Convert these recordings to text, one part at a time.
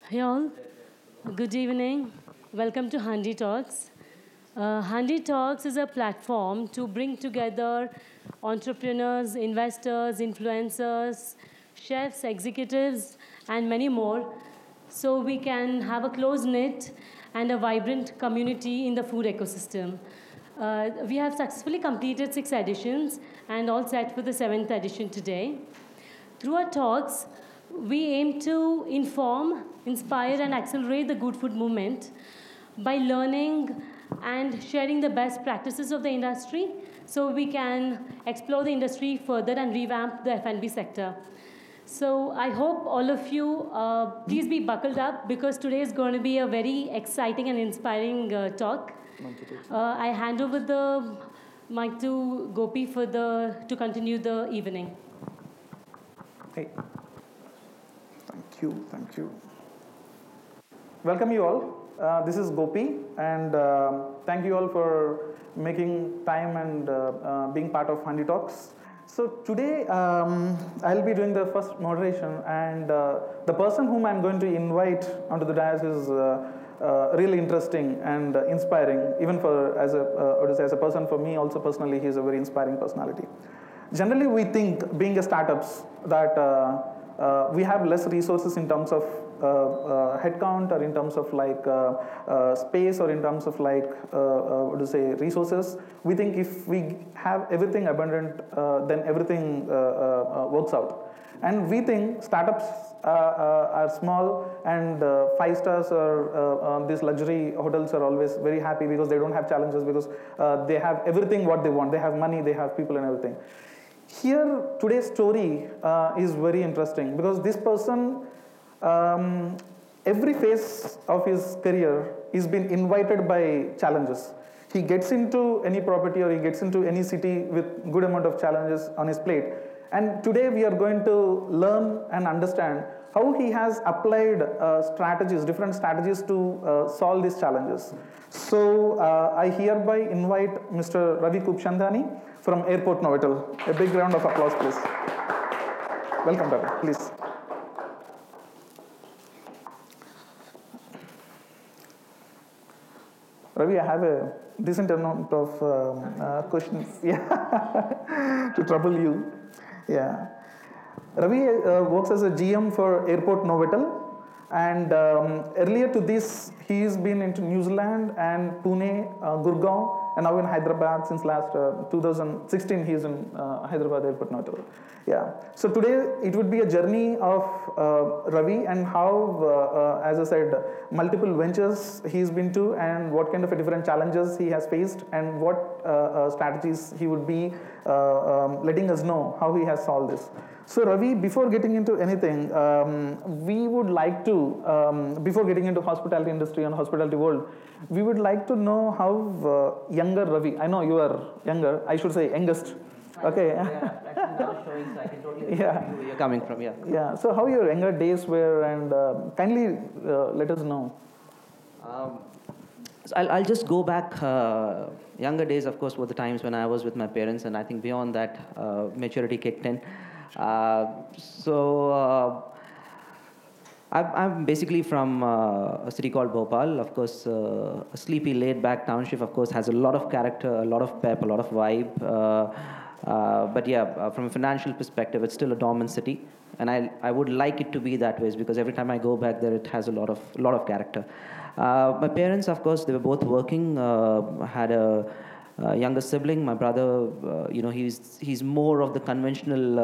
Hey all, good evening. Welcome to Handi Talks. Handi Talks is a platform to bring together entrepreneurs, investors, influencers, chefs, executives, and many more so we can have a close knit and a vibrant community in the food ecosystem. We have successfully completed 6 editions and all set for the seventh edition today. Through our talks, we aim to inform, inspire, and accelerate the good food movement by learning and sharing the best practices of the industry so we can explore the industry further and revamp the F&B sector. So I hope all of you please be buckled up because today is going to be a very exciting and inspiring talk. I hand over the mic to Gopi to continue the evening. Hey, thank you. Welcome you all. This is Gopi, and thank you all for making time and being part of Handi Talks. So today I'll be doing the first moderation, and the person whom I'm going to invite onto the dais is really interesting and inspiring. Even for as a person, for me also personally, he's a very inspiring personality. Generally, we think, being a startups, that we have less resources in terms of headcount or in terms of space or in terms of resources. We think if we have everything abundant, then everything works out. And we think startups are small, and 5 stars or these luxury hotels are always very happy because they don't have challenges, because they have everything what they want. They have money, they have people and everything. Here, today's story is very interesting because this person, every phase of his career is been invited by challenges. He gets into any property or he gets into any city with good amount of challenges on his plate. And today we are going to learn and understand how he has applied different strategies to solve these challenges. So I hereby invite Mr. Ravi Kupchandani from Airport Novotel. A big round of applause, please. Welcome, Ravi, please. Ravi, I have a decent amount of questions to trouble you. Yeah. Ravi works as a GM for Airport Novotel, and earlier to this, he's been into New Zealand and Pune, Gurgaon, and now in Hyderabad since last 2016. He's in Hyderabad Airport Novotel. Yeah. So today it would be a journey of Ravi and how, as I said, multiple ventures he's been to, and what kind of different challenges he has faced, and what strategies he would be letting us know how he has solved this. So Ravi, before getting into anything, we would like to, before getting into hospitality industry and hospitality world, we would like to know how younger Ravi, I know you are younger, I should say youngest. Okay. Yeah, actually now showing, so I can totally see Yeah. where you're coming from, yeah. Yeah, so how your younger days were, and kindly let us know. So I'll just go back. Younger days, of course, were the times when I was with my parents, and I think beyond that, maturity kicked in. I'm basically from a city called Bhopal. Of course, a sleepy, laid-back township, of course, has a lot of character, a lot of pep, a lot of vibe. But yeah, from a financial perspective, it's still a dormant city, and I would like it to be that way, because every time I go back there, it has a lot of character. My parents, of course, they were both working. Had a younger sibling. My brother, he's more of the conventional,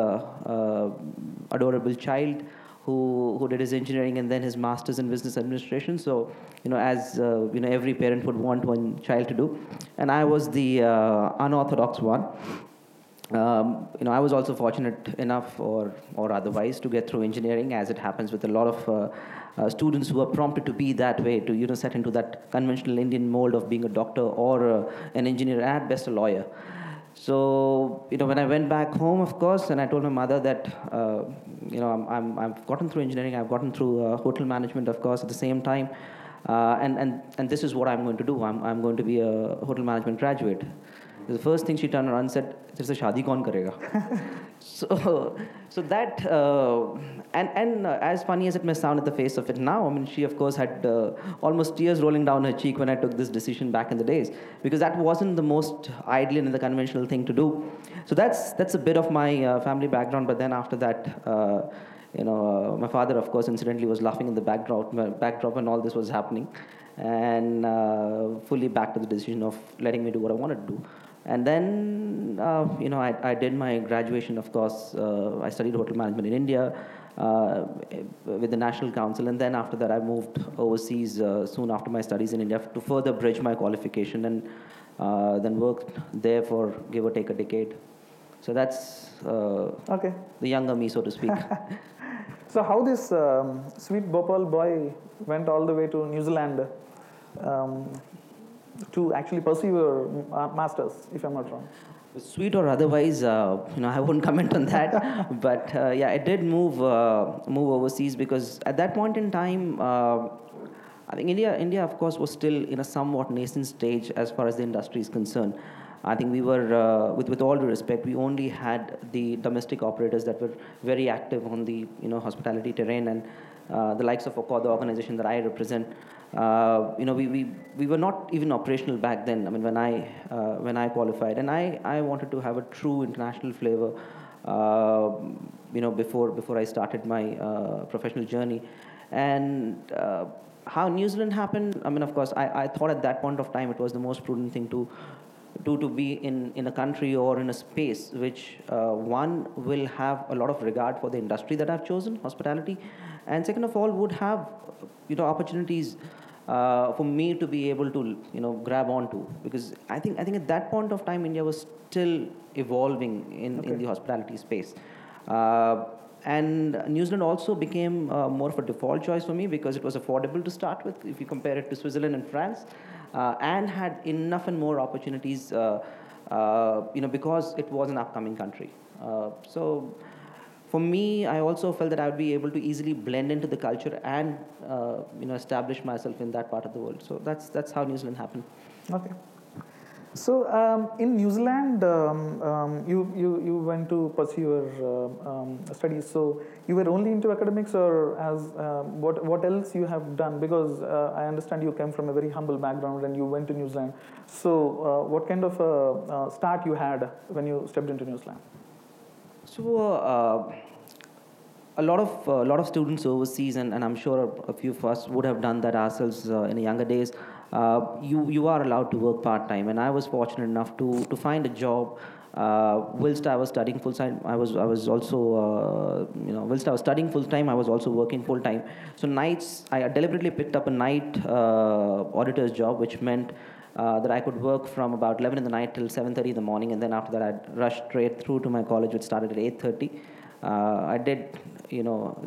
adorable child who did his engineering and then his master's in business administration. So, as every parent would want one child to do, and I was the unorthodox one. I was also fortunate enough, or otherwise, to get through engineering, as it happens with a lot of students who are prompted to be that way, to set into that conventional Indian mold of being a doctor or an engineer, and at best a lawyer. So, when I went back home, of course, and I told my mother that, I've gotten through engineering, I've gotten through hotel management, of course, at the same time, and this is what I'm going to do. I'm going to be a hotel management graduate. The first thing she turned around and said, "There's a shadi kaun karega?" So that and as funny as it may sound at the face of it now, I mean, she of course had almost tears rolling down her cheek when I took this decision back in the days, because that wasn't the most ideal and the conventional thing to do. So that's a bit of my family background. But then after that, my father, of course, incidentally was laughing in the backdrop when all this was happening, and fully backed to the decision of letting me do what I wanted to do. And then, I did my graduation, of course. I studied hotel management in India with the National Council. And then after that, I moved overseas soon after my studies in India to further bridge my qualification, and then worked there for give or take a decade. So that's Okay. the younger me, so to speak. So how this sweet Bhopal boy went all the way to New Zealand to actually pursue your masters, if I'm not wrong? Sweet or otherwise, I wouldn't comment on that. But yeah, I did move overseas because at that point in time, I think India, of course, was still in a somewhat nascent stage as far as the industry is concerned. I think we were, with all due respect, we only had the domestic operators that were very active on the hospitality terrain, and the likes of Accor, the organization that I represent. We were not even operational back then. I mean, when I qualified, and I wanted to have a true international flavor, before I started my professional journey, and how New Zealand happened. I mean, of course, I thought at that point of time it was the most prudent thing to be in a country or in a space which one will have a lot of regard for the industry that I've chosen, hospitality, and second of all would have opportunities for me to be able to grab onto, because I think at that point of time India was still evolving in the hospitality space. And New Zealand also became more of a default choice for me because it was affordable to start with if you compare it to Switzerland and France, and had enough and more opportunities, because it was an upcoming country. So for me, I also felt that I would be able to easily blend into the culture and establish myself in that part of the world. So that's how New Zealand happened. Okay. So in New Zealand, you went to pursue your studies. So you were only into academics, or as what else you have done? Because I understand you came from a very humble background and you went to New Zealand. So what kind of start you had when you stepped into New Zealand? So a lot of students overseas, and I'm sure a few of us would have done that ourselves in the younger days. You are allowed to work part-time, and I was fortunate enough to find a job whilst I was studying full-time. I was also whilst I was studying full-time, I was also working full-time. So nights, I deliberately picked up a night auditor's job, which meant that I could work from about 11 in the night till 7:30 in the morning, and then after that I'd rush straight through to my college, which started at 8:30. I did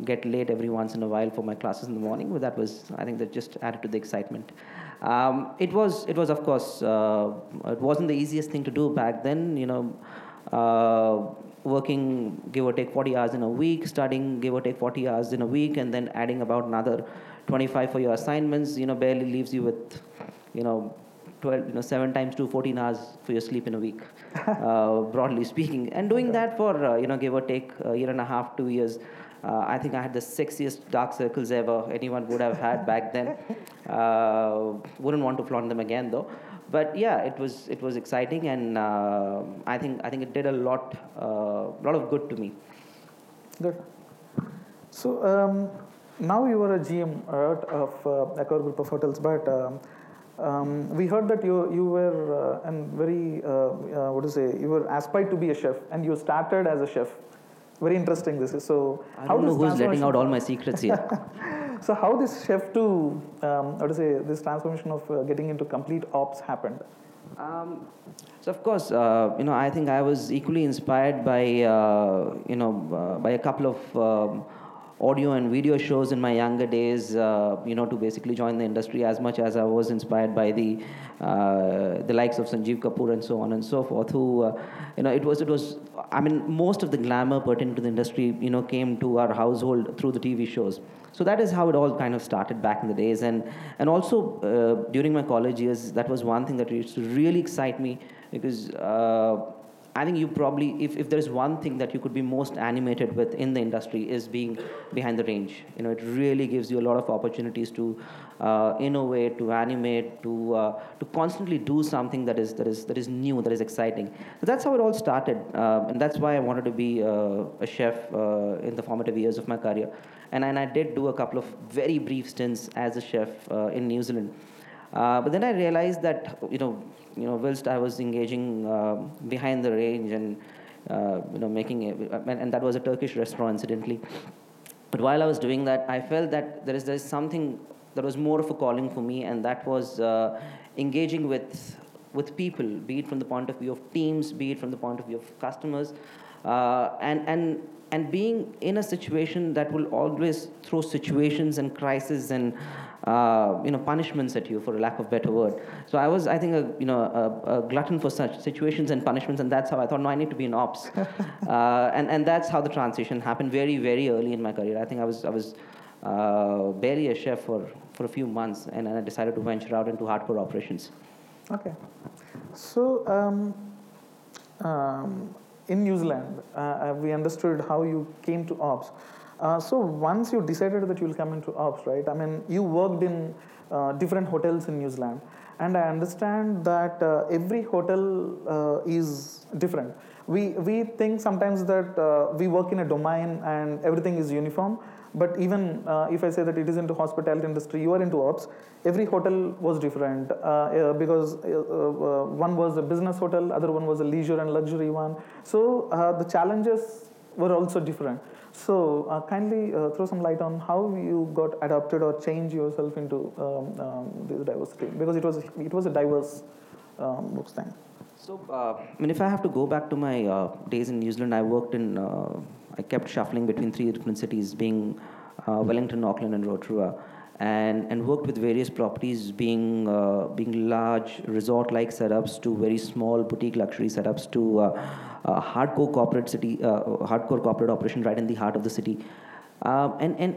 get late every once in a while for my classes in the morning, but I think that just added to the excitement. It was of course, it wasn't the easiest thing to do back then, working give or take 40 hours in a week, studying give or take 40 hours in a week, and then adding about another 25 for your assignments, barely leaves you with, 12, 7 times 2, 14 hours for your sleep in a week, broadly speaking. And doing that for, give or take a year and a half, 2 years, I think I had the sexiest dark circles ever anyone would have had back then. Wouldn't want to flaunt them again, though. But yeah, it was exciting, and I think it did a lot of good to me. Good. So now you are a GM of Accor Group of Hotels, but we heard that you were you were aspired to be a chef, and you started as a chef. Very interesting this is. So I don't know who's letting out all my secrets here. So how this chef to this transformation of getting into complete ops happened? So of course, I think I was equally inspired by by a couple of audio and video shows in my younger days, to basically join the industry, as much as I was inspired by the likes of Sanjeev Kapoor and so on and so forth, who, it was, I mean, most of the glamour pertaining to the industry, came to our household through the TV shows. So that is how it all kind of started back in the days. And also during my college years, that was one thing that used to really excite me, because I think you probably, if there's one thing that you could be most animated with in the industry is being behind the range. It really gives you a lot of opportunities to innovate, to animate, to constantly do something that is new, that is exciting. So that's how it all started, and that's why I wanted to be a chef in the formative years of my career. And I did do a couple of very brief stints as a chef in New Zealand. But then I realized that whilst I was engaging behind the range and making it, and that was a Turkish restaurant, incidentally. But while I was doing that, I felt that there's something that was more of a calling for me, and that was engaging with people, be it from the point of view of teams, be it from the point of view of customers, and being in a situation that will always throw situations and crises and punishments at you, for a lack of better word. So I was, I think, a glutton for such situations and punishments, and that's how I thought, no, I need to be in ops, and that's how the transition happened very, very early in my career. I think I was barely a chef for a few months, and I decided to venture out into hardcore operations. Okay, so in New Zealand, we understood how you came to ops. So once you decided that you will come into ops, right? I mean, you worked in different hotels in New Zealand, and I understand that every hotel is different. We think sometimes that we work in a domain and everything is uniform. But even if I say that it is into hospitality industry, you are into ops. Every hotel was different because one was a business hotel, other one was a leisure and luxury one. So the challenges were also different. So kindly throw some light on how you got adapted or changed yourself into this diversity, because it was a diverse books thing. So, if I have to go back to my days in New Zealand, I kept shuffling between three different cities, being Wellington, Auckland, and Rotorua, and worked with various properties, being large resort-like setups to very small boutique luxury setups to hardcore corporate operation right in the heart of the city. And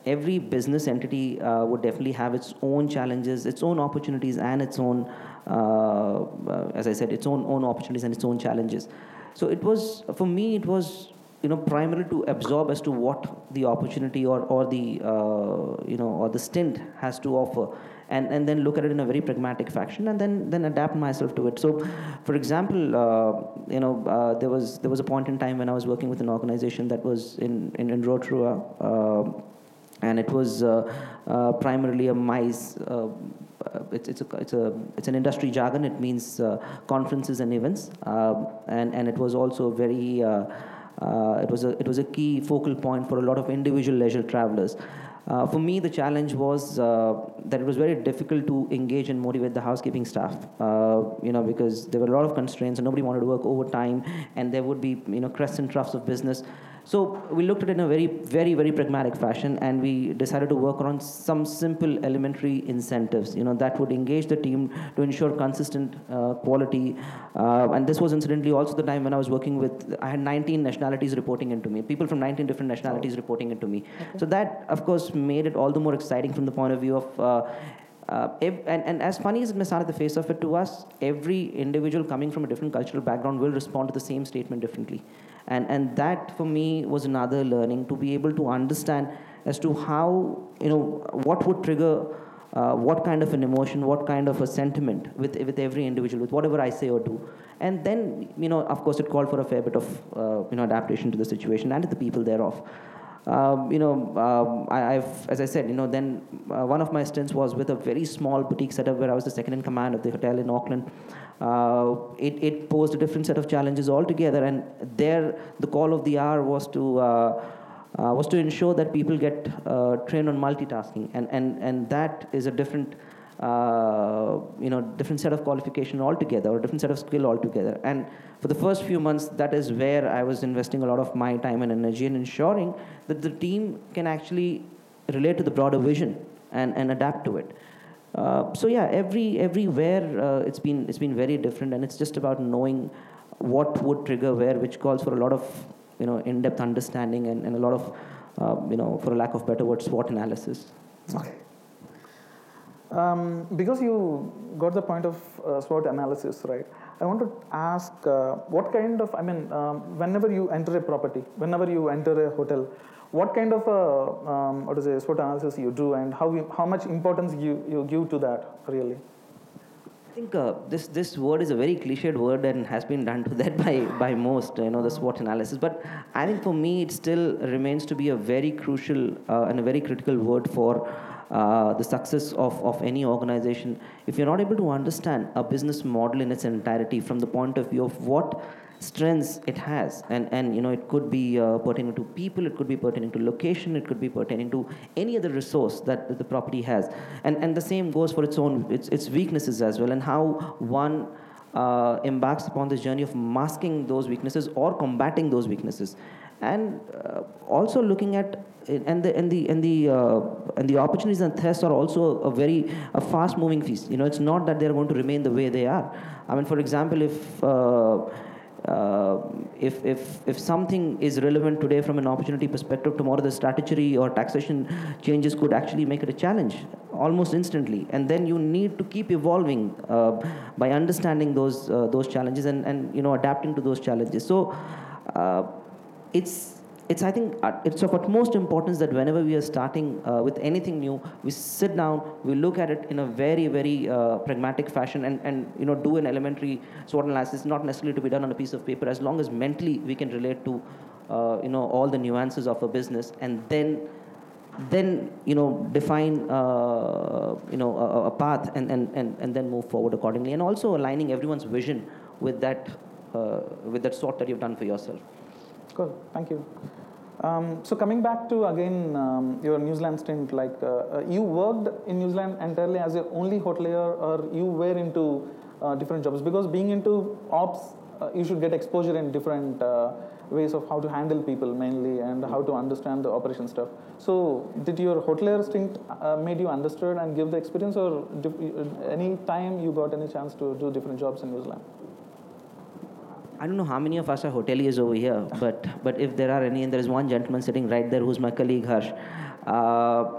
every business entity would definitely have its own challenges, its own opportunities, and its own, as I said, its own opportunities and its own challenges. So it was, for me, it was primarily to absorb as to what the opportunity or the or the stint has to offer, and then look at it in a very pragmatic fashion, and then adapt myself to it. So, for example, there was a point in time when I was working with an organization that was in Rotorua, and it was primarily a MICE. It's an industry jargon. It means conferences and events, and it was also very. It was a key focal point for a lot of individual leisure travelers. For me, the challenge was that it was very difficult to engage and motivate the housekeeping staff, because there were a lot of constraints and nobody wanted to work overtime, and there would be crests and troughs of business. So we looked at it in a very, very, very pragmatic fashion, and we decided to work on some simple elementary incentives, that would engage the team to ensure consistent quality. And this was incidentally also the time when I was working with, I had 19 nationalities reporting into me, people from 19 different nationalities reporting into me. Okay. So that, of course, made it all the more exciting from the point of view of and as funny as it may sound at the face of it, to us, every individual coming from a different cultural background will respond to the same statement differently. And that, for me, was another learning, to be able to understand as to how, what would trigger what kind of an emotion, what kind of a sentiment with every individual, with whatever I say or do. And then, of course, it called for a fair bit of, adaptation to the situation and to the people thereof. As I said, then one of my stints was with a very small boutique setup where I was the second in command of the hotel in Auckland. It posed a different set of challenges altogether, and there the call of the hour was to ensure that people get trained on multitasking, and that is a different different set of qualification altogether, or different set of skill altogether. And for the first few months, that is where I was investing a lot of my time and energy in ensuring that the team can actually relate to the broader vision and adapt to it. So yeah, everywhere it's been very different, and it's just about knowing what would trigger where, which calls for a lot of in-depth understanding and a lot of for a lack of better word, SWOT analysis. Okay. Because you got the point of SWOT analysis, right? I want to ask what kind of, whenever you enter a property, whenever you enter a hotel, what kind of what is a SWOT analysis you do, and how much importance you give to that, really? I think this word is a very cliched word and has been done to that by most, the SWOT analysis. But I think for me, it still remains to be a very crucial and a very critical word for the success of any organization. If you're not able to understand a business model in its entirety from the point of view of what strengths it has, and it could be pertaining to people, it could be pertaining to location, it could be pertaining to any other resource that the property has, and the same goes for its weaknesses as well, and how one embarks upon this journey of masking those weaknesses or combating those weaknesses, and also looking at and the opportunities and threats are also a fast moving feast. It's not that they're going to remain the way they are. I mean, for example, if something is relevant today from an opportunity perspective, tomorrow the statutory or taxation changes could actually make it a challenge almost instantly, and then you need to keep evolving by understanding those challenges and adapting to those challenges. So it's I think it's of utmost importance that whenever we are starting with anything new, we sit down, we look at it in a very, very pragmatic fashion, and do an elementary SWOT analysis, not necessarily to be done on a piece of paper, as long as mentally we can relate to all the nuances of a business, and then define a path, and then move forward accordingly, and also aligning everyone's vision with that SWOT that you've done for yourself. Cool, thank you. So coming back to again your New Zealand stint, like you worked in New Zealand entirely as your only hotelier, or you were into different jobs? Because being into ops, you should get exposure in different ways of how to handle people mainly, and how to understand the operation stuff. So did your hotelier stint made you understood and give the experience, or any time you got any chance to do different jobs in New Zealand? I don't know how many of us are hoteliers over here, but if there are any, and there is one gentleman sitting right there who's my colleague, Harsh.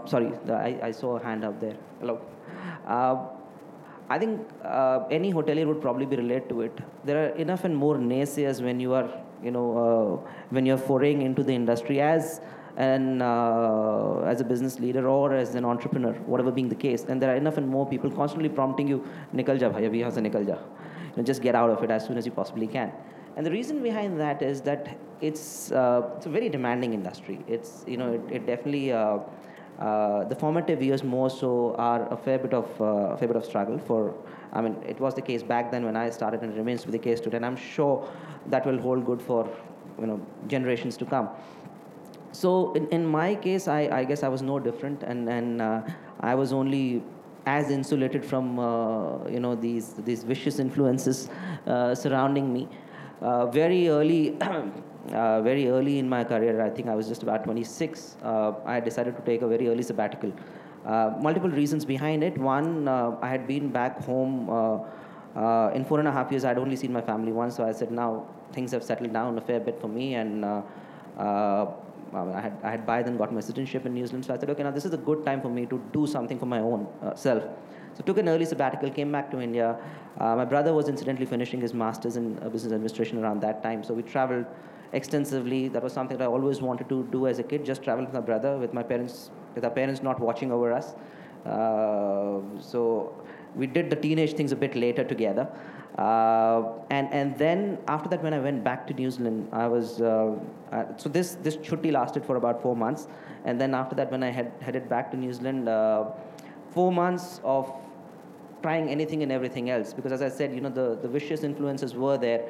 Sorry, I saw a hand up there. Hello. I think any hotelier would probably be related to it. There are enough and more naysayers when you are, when you're foraying into the industry as a business leader or as an entrepreneur, whatever being the case. And there are enough and more people constantly prompting you, "Nikal ja, bhai, abhi yahan se nikal ja." Just get out of it as soon as you possibly can. And the reason behind that is that it's a very demanding industry. It definitely the formative years more so are a fair bit of struggle for. I mean, it was the case back then when I started, and it remains to be the case today. And I'm sure that will hold good for generations to come. So in my case, I guess I was no different, and I was only as insulated from these vicious influences surrounding me. Very early, very early in my career, I think I was just about 26. I decided to take a very early sabbatical. Multiple reasons behind it. One, I had been back home in 4.5 years. I'd only seen my family once, so I said, now things have settled down a fair bit for me, and I had by then got my citizenship in New Zealand, so I said, okay, now this is a good time for me to do something for my own self. So took an early sabbatical, came back to India. My brother was incidentally finishing his master's in business administration around that time, so we traveled extensively. That was something that I always wanted to do as a kid, just travel with my brother, with our parents not watching over us. So we did the teenage things a bit later together. And then after that, when I went back to New Zealand, I was so this chutti lasted for about 4 months, and then after that, when I headed back to New Zealand, 4 months of trying anything and everything else, because as I said, the vicious influences were there.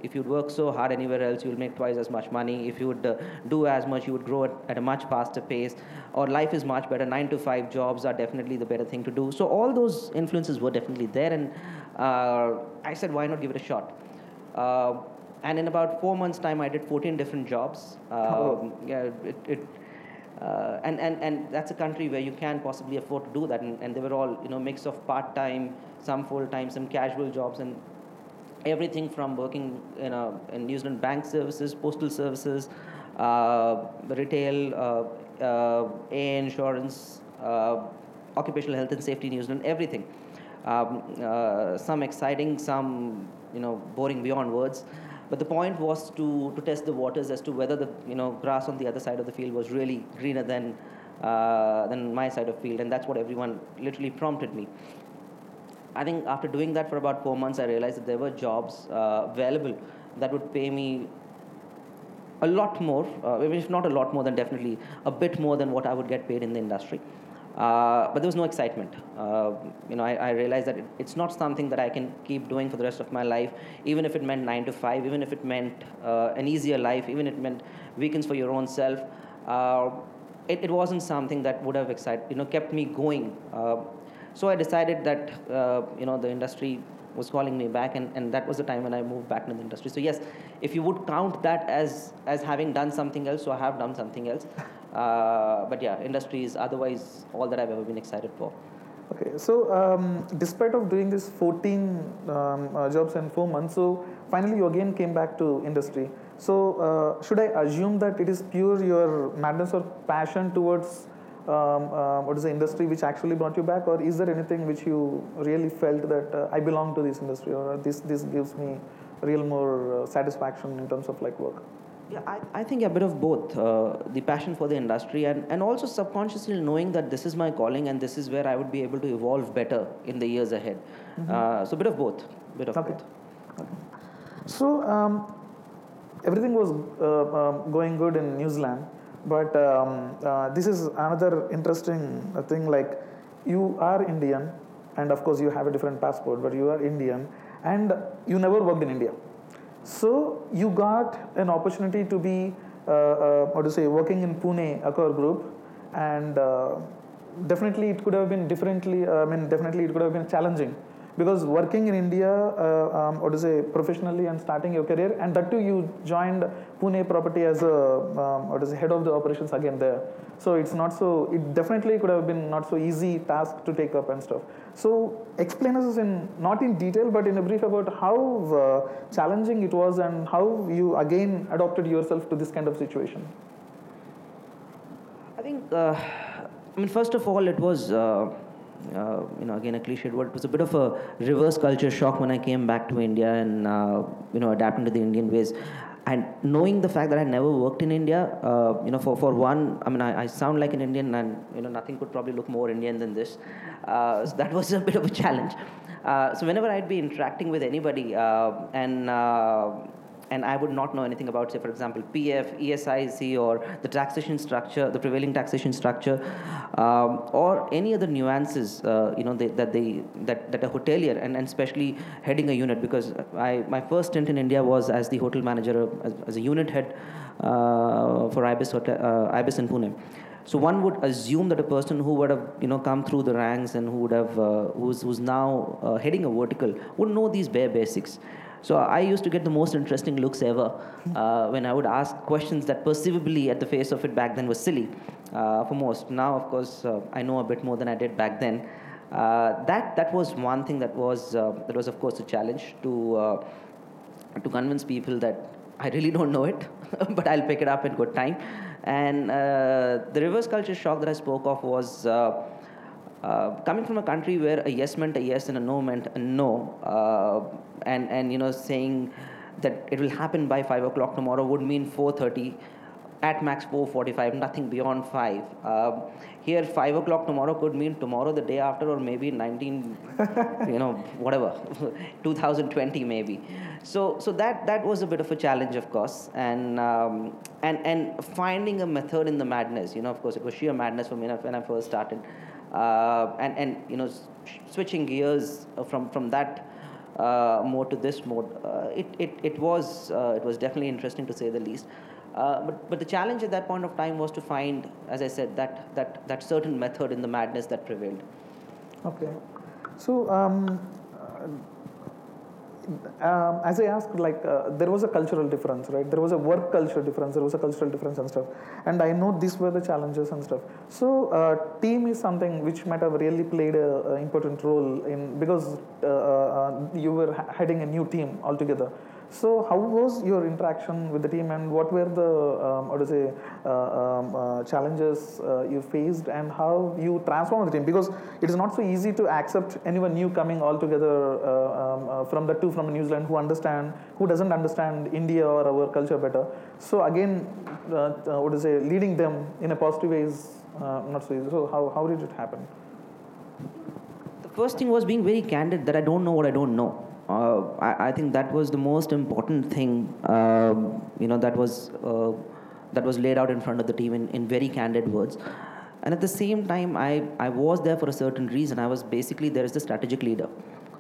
If you'd work so hard anywhere else, you'll make twice as much money. If you would do as much, you would grow at a much faster pace, or life is much better. 9 to 5 jobs are definitely the better thing to do. So all those influences were definitely there, and I said, why not give it a shot? And in about 4 months' time, I did 14 different jobs. Yeah, and that's a country where you can possibly afford to do that, and they were all mix of part-time, some full-time, some casual jobs, and everything from working in New Zealand bank services, postal services, retail, A insurance, occupational health and safety in New Zealand, everything. Some exciting, some boring beyond words. But the point was to test the waters as to whether the grass on the other side of the field was really greener than my side of field, and that's what everyone literally prompted me. I think after doing that for about 4 months, I realized that there were jobs available that would pay me a lot more, if not a lot more, then definitely a bit more than what I would get paid in the industry. But there was no excitement. I realized that it's not something that I can keep doing for the rest of my life, even if it meant 9 to 5, even if it meant an easier life, even if it meant weekends for your own self. It wasn't something that would have kept me going. So I decided that the industry was calling me back, and that was the time when I moved back into the industry. So yes, if you would count that as having done something else, so I have done something else. But yeah, industry is otherwise all that I've ever been excited for. Okay, so despite of doing this 14 jobs in 4 months, so finally you again came back to industry. So should I assume that it is pure your madness or passion towards what is the industry which actually brought you back, or is there anything which you really felt that I belong to this industry, or this gives me real more satisfaction in terms of like work? Yeah, I think a bit of both. The passion for the industry and also subconsciously knowing that this is my calling and this is where I would be able to evolve better in the years ahead. So a bit of both. Both. Okay. So everything was going good in New Zealand, but this is another interesting thing. Like, you are Indian, and of course you have a different passport, but you are Indian, and you never worked in India. So you got an opportunity to be working in Pune Accor Group, and definitely it could have been definitely it could have been challenging, because working in India, professionally and starting your career, and that too you joined Pune property as a head of the operations again there. So it definitely could have been not so easy task to take up and stuff. So explain us not in detail, but in a brief about how challenging it was and how you again adopted yourself to this kind of situation. I think, first of all, it was, again a cliched word, it was a bit of a reverse culture shock when I came back to India and, adapting to the Indian ways. And knowing the fact that I never worked in India, for one, I sound like an Indian, and nothing could probably look more Indian than this. So that was a bit of a challenge. So whenever I'd be interacting with anybody, and I would not know anything about, say, for example, PF, ESIC, or the taxation structure, the prevailing taxation structure, or any other nuances, that a hotelier, and especially heading a unit, because my first stint in India was as the hotel manager, as a unit head for Ibis in Pune. So one would assume that a person who would have come through the ranks and who would have who's now heading a vertical would know these bare basics. So I used to get the most interesting looks ever when I would ask questions that perceivably at the face of it back then was silly for most. Now, of course, I know a bit more than I did back then. That was one thing that was of course a challenge to convince people that I really don't know it, but I'll pick it up in good time. And the reverse culture shock that I spoke of was coming from a country where a yes meant a yes and a no meant a no, and saying that it will happen by 5 o'clock tomorrow would mean 4:30, at max 4:45, nothing beyond 5. Here 5 o'clock tomorrow could mean tomorrow, the day after, or maybe 2020 maybe. So that was a bit of a challenge, of course, and finding a method in the madness. Of course, it was sheer madness for me when I first started, switching gears from that mode to this mode. It was definitely interesting, to say the least. But the challenge at that point of time was to find, as I said, that certain method in the madness that prevailed. Okay. So as I asked, there was a cultural difference, right? There was a work culture difference, there was a cultural difference and stuff. And I know these were the challenges and stuff. So team is something which might have really played an important role because you were heading a new team altogether. So how was your interaction with the team, and what were the challenges you faced, and how you transformed the team? Because it is not so easy to accept anyone new coming all together from New Zealand who doesn't understand India or our culture better. So again, leading them in a positive way is not so easy. So how did it happen? The first thing was being very candid that I don't know what I don't know. I think that was the most important thing, that was laid out in front of the team in very candid words. And at the same time, I was there for a certain reason. I was basically there as the strategic leader.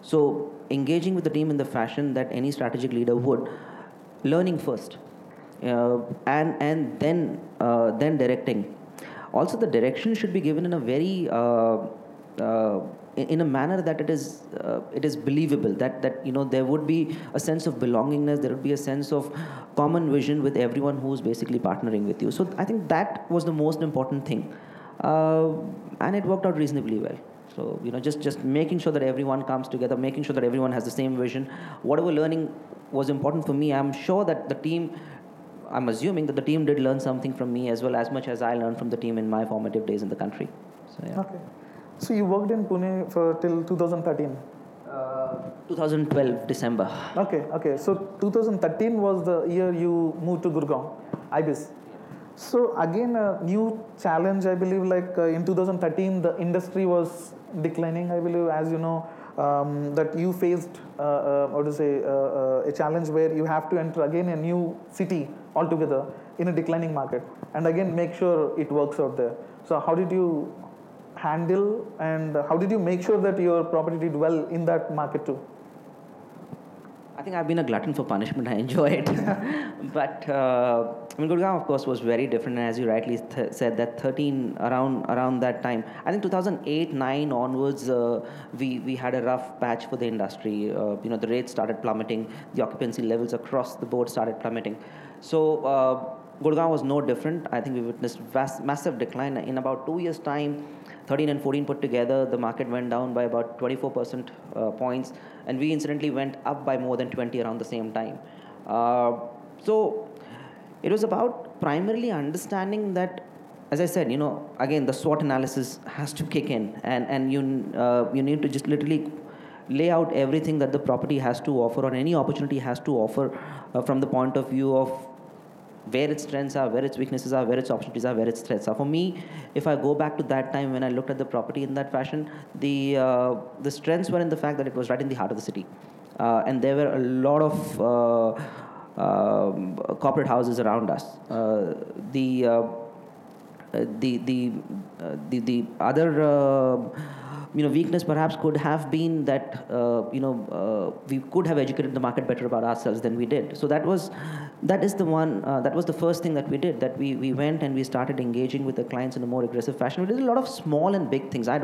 So engaging with the team in the fashion that any strategic leader would, learning first, and then directing. Also, the direction should be given in a very in a manner that it is believable, that there would be a sense of belongingness, there would be a sense of common vision with everyone who's basically partnering with you. So I think that was the most important thing, and it worked out reasonably well. So just making sure that everyone comes together, making sure that everyone has the same vision. Whatever learning was important for me, I'm assuming that the team did learn something from me as well, as much as I learned from the team in my formative days in the country. So yeah. Okay. So you worked in Pune for till 2013? 2012, December. Okay. So 2013 was the year you moved to Gurgaon, IBIS. So again, a new challenge, I believe, in 2013, the industry was declining, I believe, as you know, that you faced, a challenge where you have to enter again a new city altogether in a declining market, and again make sure it works out there. So how did you handle, and how did you make sure that your property did well in that market too? I think I've been a glutton for punishment. I enjoy it. But Gurgaon, of course, was very different. And as you rightly said, that 13, around that time, I think 2008-9 onwards, we had a rough patch for the industry. The rates started plummeting. The occupancy levels across the board started plummeting. So Gurgaon was no different. I think we witnessed massive decline. In about 2 years' time, 13 and 14 put together, the market went down by about 24% points, and we incidentally went up by more than 20 around the same time. So it was about primarily understanding that, as I said, again, the SWOT analysis has to kick in, and you need to just literally lay out everything that the property has to offer, or any opportunity has to offer, from the point of view of where its strengths are, where its weaknesses are, where its opportunities are, where its threats are. For me, if I go back to that time when I looked at the property in that fashion, the strengths were in the fact that it was right in the heart of the city, and there were a lot of corporate houses around us. The other weakness perhaps could have been that we could have educated the market better about ourselves than we did. So that was the first thing that we did, that we went and we started engaging with the clients in a more aggressive fashion. We did a lot of small and big things. I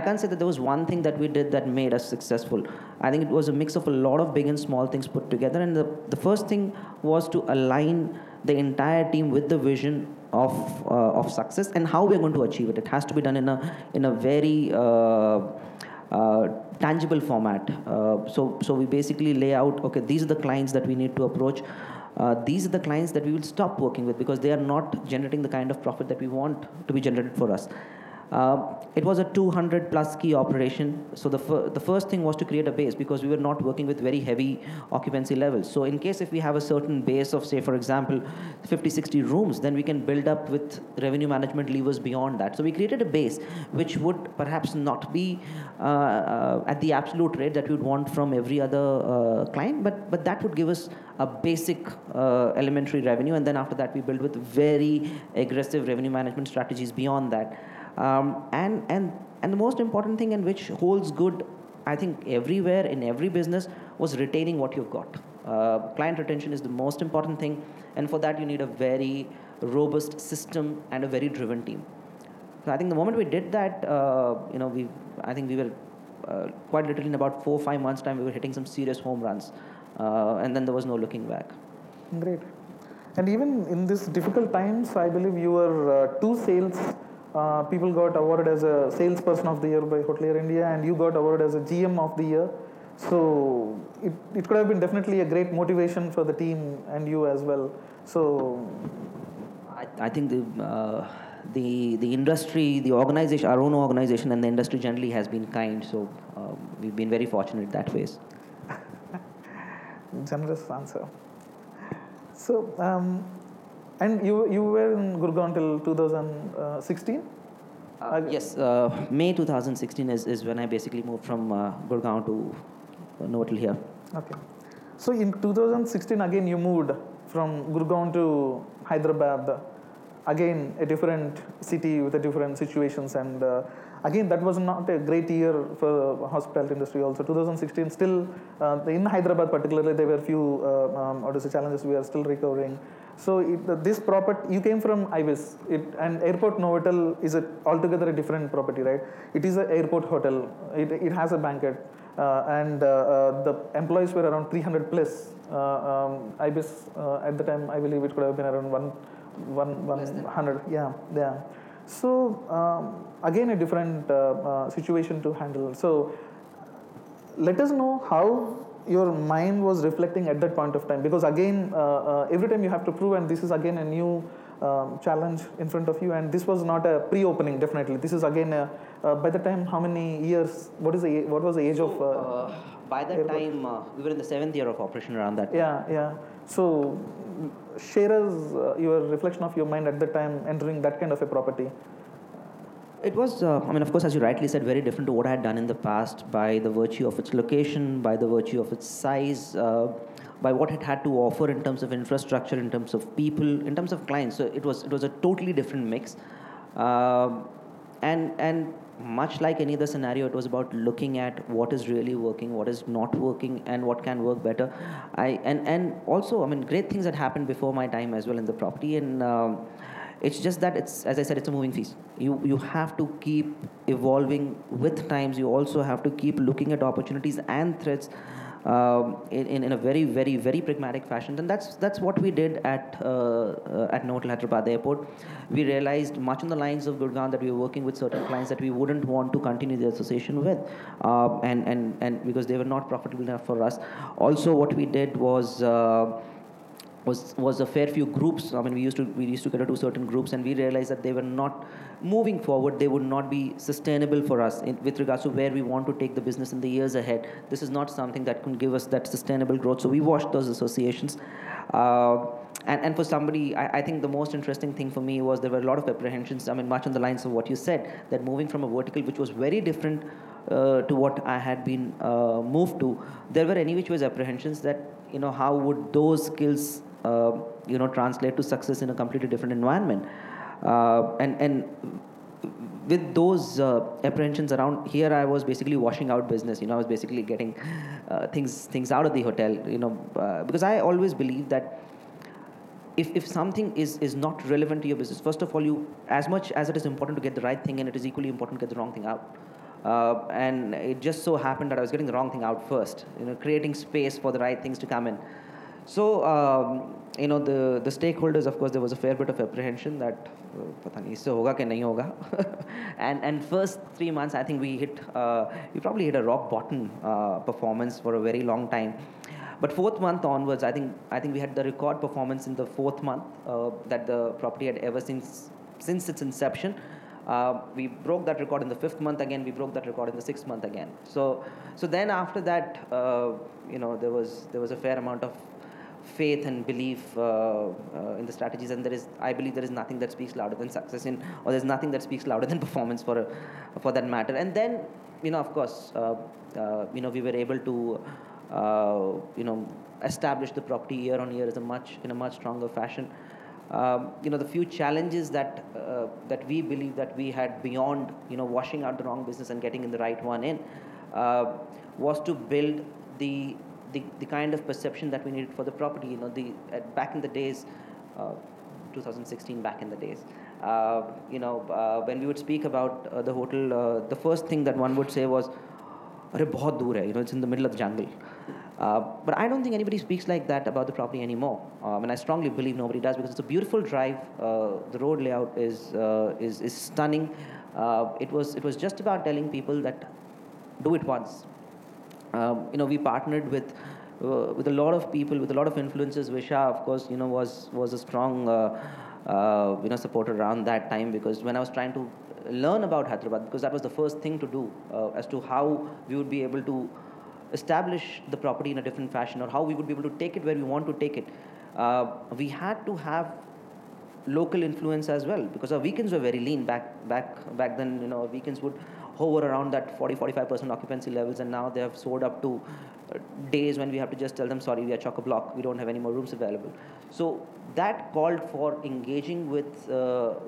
can't say that there was one thing that we did that made us successful. I think it was a mix of a lot of big and small things put together, and the first thing was to align the entire team with the vision of success and how we're going to achieve it. It has to be done in a very tangible format. So we basically lay out, okay, these are the clients that we need to approach. These are the clients that we will stop working with because they are not generating the kind of profit that we want to be generated for us. It was a 200 plus key operation. So the first thing was to create a base, because we were not working with very heavy occupancy levels. So in case if we have a certain base of, say, for example, 50, 60 rooms, then we can build up with revenue management levers beyond that. So we created a base which would perhaps not be at the absolute rate that we would want from every other client, but that would give us a basic elementary revenue, and then after that we build with very aggressive revenue management strategies beyond that. And the most important thing, and which holds good, I think, everywhere in every business, was retaining what you've got. Client retention is the most important thing, and for that you need a very robust system and a very driven team. So I think the moment we did that, I think we were quite literally in about 4 or 5 months' time, we were hitting some serious home runs, and then there was no looking back. Great. And even in these difficult times, I believe you were two sales. People got awarded as a salesperson of the year by Hotelier India, and you got awarded as a GM of the year So it could have been definitely a great motivation for the team and you as well. So I think the industry, the organization, our own organization, and the industry generally has been kind. So we've been very fortunate that ways. generous answer. So and you were in Gurgaon till 2016. Yes, May 2016 is when I basically moved from Gurgaon to Novotel here. Okay. So in 2016 again you moved from Gurgaon to Hyderabad, again a different city with a different situations, and again that was not a great year for the hospitality industry also. 2016 still in Hyderabad particularly there were few challenges we are still recovering. So this property, you came from Ibis, and Airport Novotel is altogether a different property, right? It is an airport hotel. It has a banquet. The employees were around 300 plus. Ibis at the time, I believe it could have been around 100. Yeah. So again, a different situation to handle. So let us know how your mind was reflecting at that point of time, because again, every time you have to prove, and this is again a new challenge in front of you, and this was not a pre-opening. Definitely, this is again by the time, how many years? What was the age of? By that time, we were in the 7th year of operation around that. Yeah. So share us your reflection of your mind at the time entering that kind of a property. It was, of course, as you rightly said, very different to what I had done in the past by the virtue of its location, by the virtue of its size, by what it had to offer in terms of infrastructure, in terms of people, in terms of clients. So it was a totally different mix, and much like any other scenario, it was about looking at what is really working, what is not working, and what can work better. And also, great things had happened before my time as well in the property, and it's just that it's, as I said, it's a moving feast. You have to keep evolving with times. You also have to keep looking at opportunities and threats in a very, very, very pragmatic fashion. And that's what we did at Novotel Hyderabad Airport. We realized, much on the lines of Gurgaon, that we were working with certain clients that we wouldn't want to continue the association with, and because they were not profitable enough for us. Also, what we did was a fair few groups. We used to cater to certain groups, and we realized that they were not moving forward. They would not be sustainable for us with regards to where we want to take the business in the years ahead. This is not something that can give us that sustainable growth. So we washed those associations. And for somebody, I think the most interesting thing for me was there were a lot of apprehensions. Much on the lines of what you said, that moving from a vertical which was very different to what I had been moved to, there were any which was apprehensions that, how would those skills translate to success in a completely different environment. And with those apprehensions around here, I was basically washing out business. I was basically getting things out of the hotel. Because I always believe that if something is not relevant to your business, first of all, as much as it is important to get the right thing in, it is equally important to get the wrong thing out. And it just so happened that I was getting the wrong thing out first. Creating space for the right things to come in. So, the stakeholders, of course, there was a fair bit of apprehension that pata nahi isse hoga ke nahi hoga. And first 3 months, I think we probably hit a rock bottom performance for a very long time. But 4th month onwards, I think we had the record performance in the 4th month that the property had ever since its inception. We broke that record in the 5th month again. We broke that record in the 6th month again. So then after that, there was a fair amount of faith and belief in the strategies, and I believe there is nothing that speaks louder than success or there's nothing that speaks louder than performance for that matter. And then, of course, we were able to establish the property year on year in a much stronger fashion. The few challenges that we believe that we had beyond washing out the wrong business and getting in the right one in was to build the kind of perception that we needed for the property. Back in the days, 2016, back in the days, when we would speak about the hotel, the first thing that one would say was, "Arey, bahut dur hai," it's in the middle of the jungle. But I don't think anybody speaks like that about the property anymore. And I strongly believe nobody does, because it's a beautiful drive. The road layout is stunning. It was just about telling people that do it once. we partnered with a lot of people, with a lot of influencers. Visha, of course, was a strong supporter around that time, because when I was trying to learn about Hyderabad, because that was the first thing to do, as to how we would be able to establish the property in a different fashion, or how we would be able to take it where we want to take it. We had to have local influence as well, because our weekends were very lean back then. Our weekends would hover around that 40-45% occupancy levels, and now they have soared up to days when we have to just tell them, sorry, we are chock-a-block, we don't have any more rooms available. So that called for engaging with a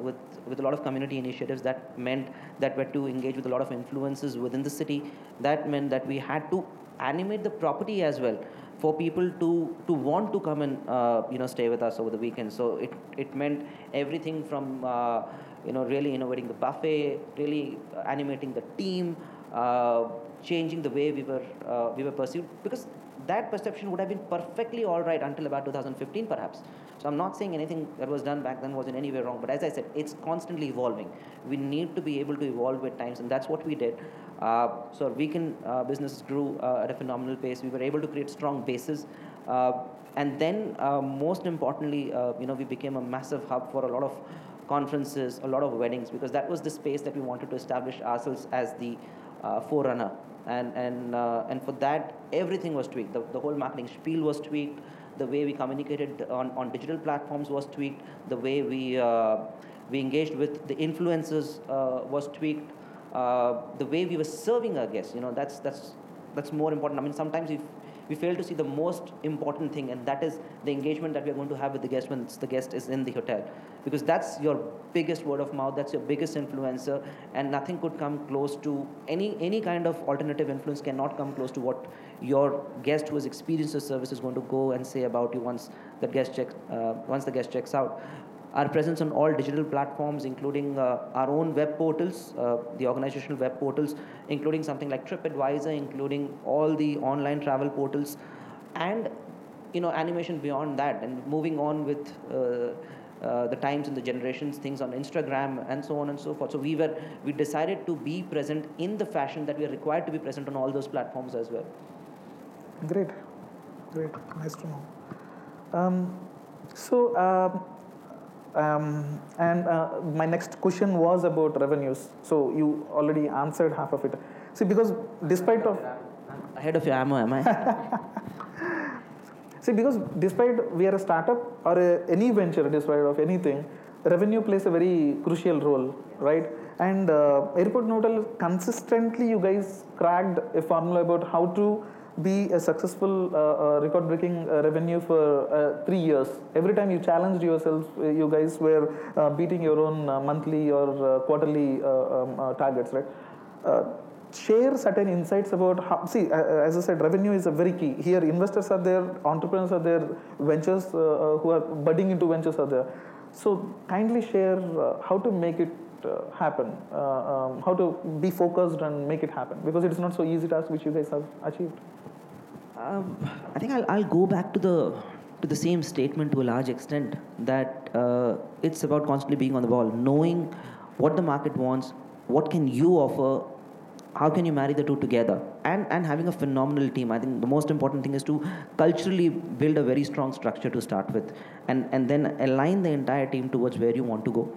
lot of community initiatives. That meant that we had to engage with a lot of influences within the city. That meant that we had to animate the property as well, for people to want to come and stay with us over the weekend. So it meant everything from really innovating the buffet, really animating the team, changing the way we were perceived, because that perception would have been perfectly all right until about 2015 perhaps. So I'm not saying anything that was done back then was in any way wrong, but as I said, it's constantly evolving. We need to be able to evolve with times, and that's what we did. So our weekend business grew at a phenomenal pace. We were able to create strong bases, and then most importantly, we became a massive hub for a lot of conferences, a lot of weddings, because that was the space that we wanted to establish ourselves as the forerunner. And for that, everything was tweaked. The whole marketing spiel was tweaked. The way we communicated on digital platforms was tweaked. The way we engaged with the influencers was tweaked. The way we were serving our guests, that's more important. I mean, sometimes we fail to see the most important thing, and that is the engagement that we are going to have with the guest when the guest is in the hotel, because that's your biggest word of mouth, that's your biggest influencer, and nothing could come close to any kind of alternative influence cannot come close to what your guest who has experienced the service is going to go and say about you once the guest checks out. Our presence on all digital platforms, including our own web portals, the organizational web portals, including something like TripAdvisor, including all the online travel portals, and animation beyond that, and moving on with the times and the generations, things on Instagram and so on and so forth. So we decided to be present in the fashion that we are required to be present on all those platforms as well. Great, nice to know. My next question was about revenues. So you already answered half of it. See, because despite of ahead of your ammo, am I? See, because despite we are a startup or any venture, despite of anything, revenue plays a very crucial role, right? And Airport Hotel, consistently you guys cracked a formula about how to be a successful record-breaking revenue for 3 years. Every time you challenged yourself, you guys were beating your own monthly or quarterly targets, right? Share certain insights about how, see, as I said, revenue is a very key. Here, investors are there, entrepreneurs are there, ventures who are budding into ventures are there. So kindly share how to make it happen, how to be focused and make it happen, because it is not so easy task which you guys have achieved. I think I'll go back to the same statement to a large extent, that it's about constantly being on the ball, knowing what the market wants, what can you offer, how can you marry the two together, and having a phenomenal team. I think the most important thing is to culturally build a very strong structure to start with, and then align the entire team towards where you want to go.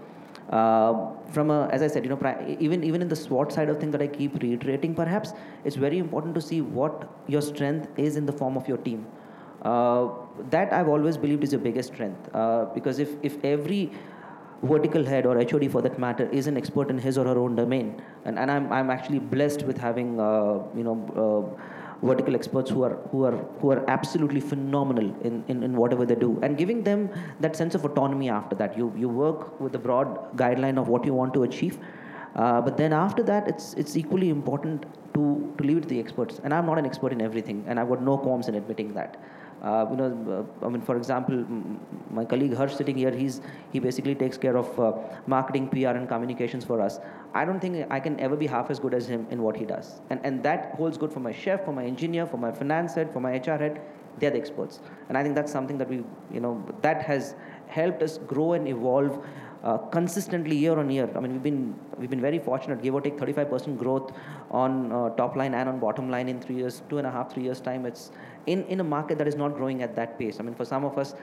As I said, even in the SWOT side of things that I keep reiterating, perhaps it's very important to see what your strength is in the form of your team. That I've always believed is your biggest strength, because if every vertical head or HOD for that matter is an expert in his or her own domain, and I'm actually blessed with having vertical experts who are absolutely phenomenal in whatever they do, and giving them that sense of autonomy. After that, you work with the broad guideline of what you want to achieve, but then after that, it's equally important to leave it to the experts. And I'm not an expert in everything, and I've got no qualms in admitting that. For example, my colleague Harsh sitting here, he basically takes care of marketing, PR, and communications for us. I don't think I can ever be half as good as him in what he does. And that holds good for my chef, for my engineer, for my finance head, for my HR head. They're the experts. And I think that's something that that has helped us grow and evolve consistently year on year. I mean, we've been very fortunate, give or take 35% growth on top line and on bottom line in 3 years, 2.5, 3 years time. It's in a market that is not growing at that pace. I mean, for some of us,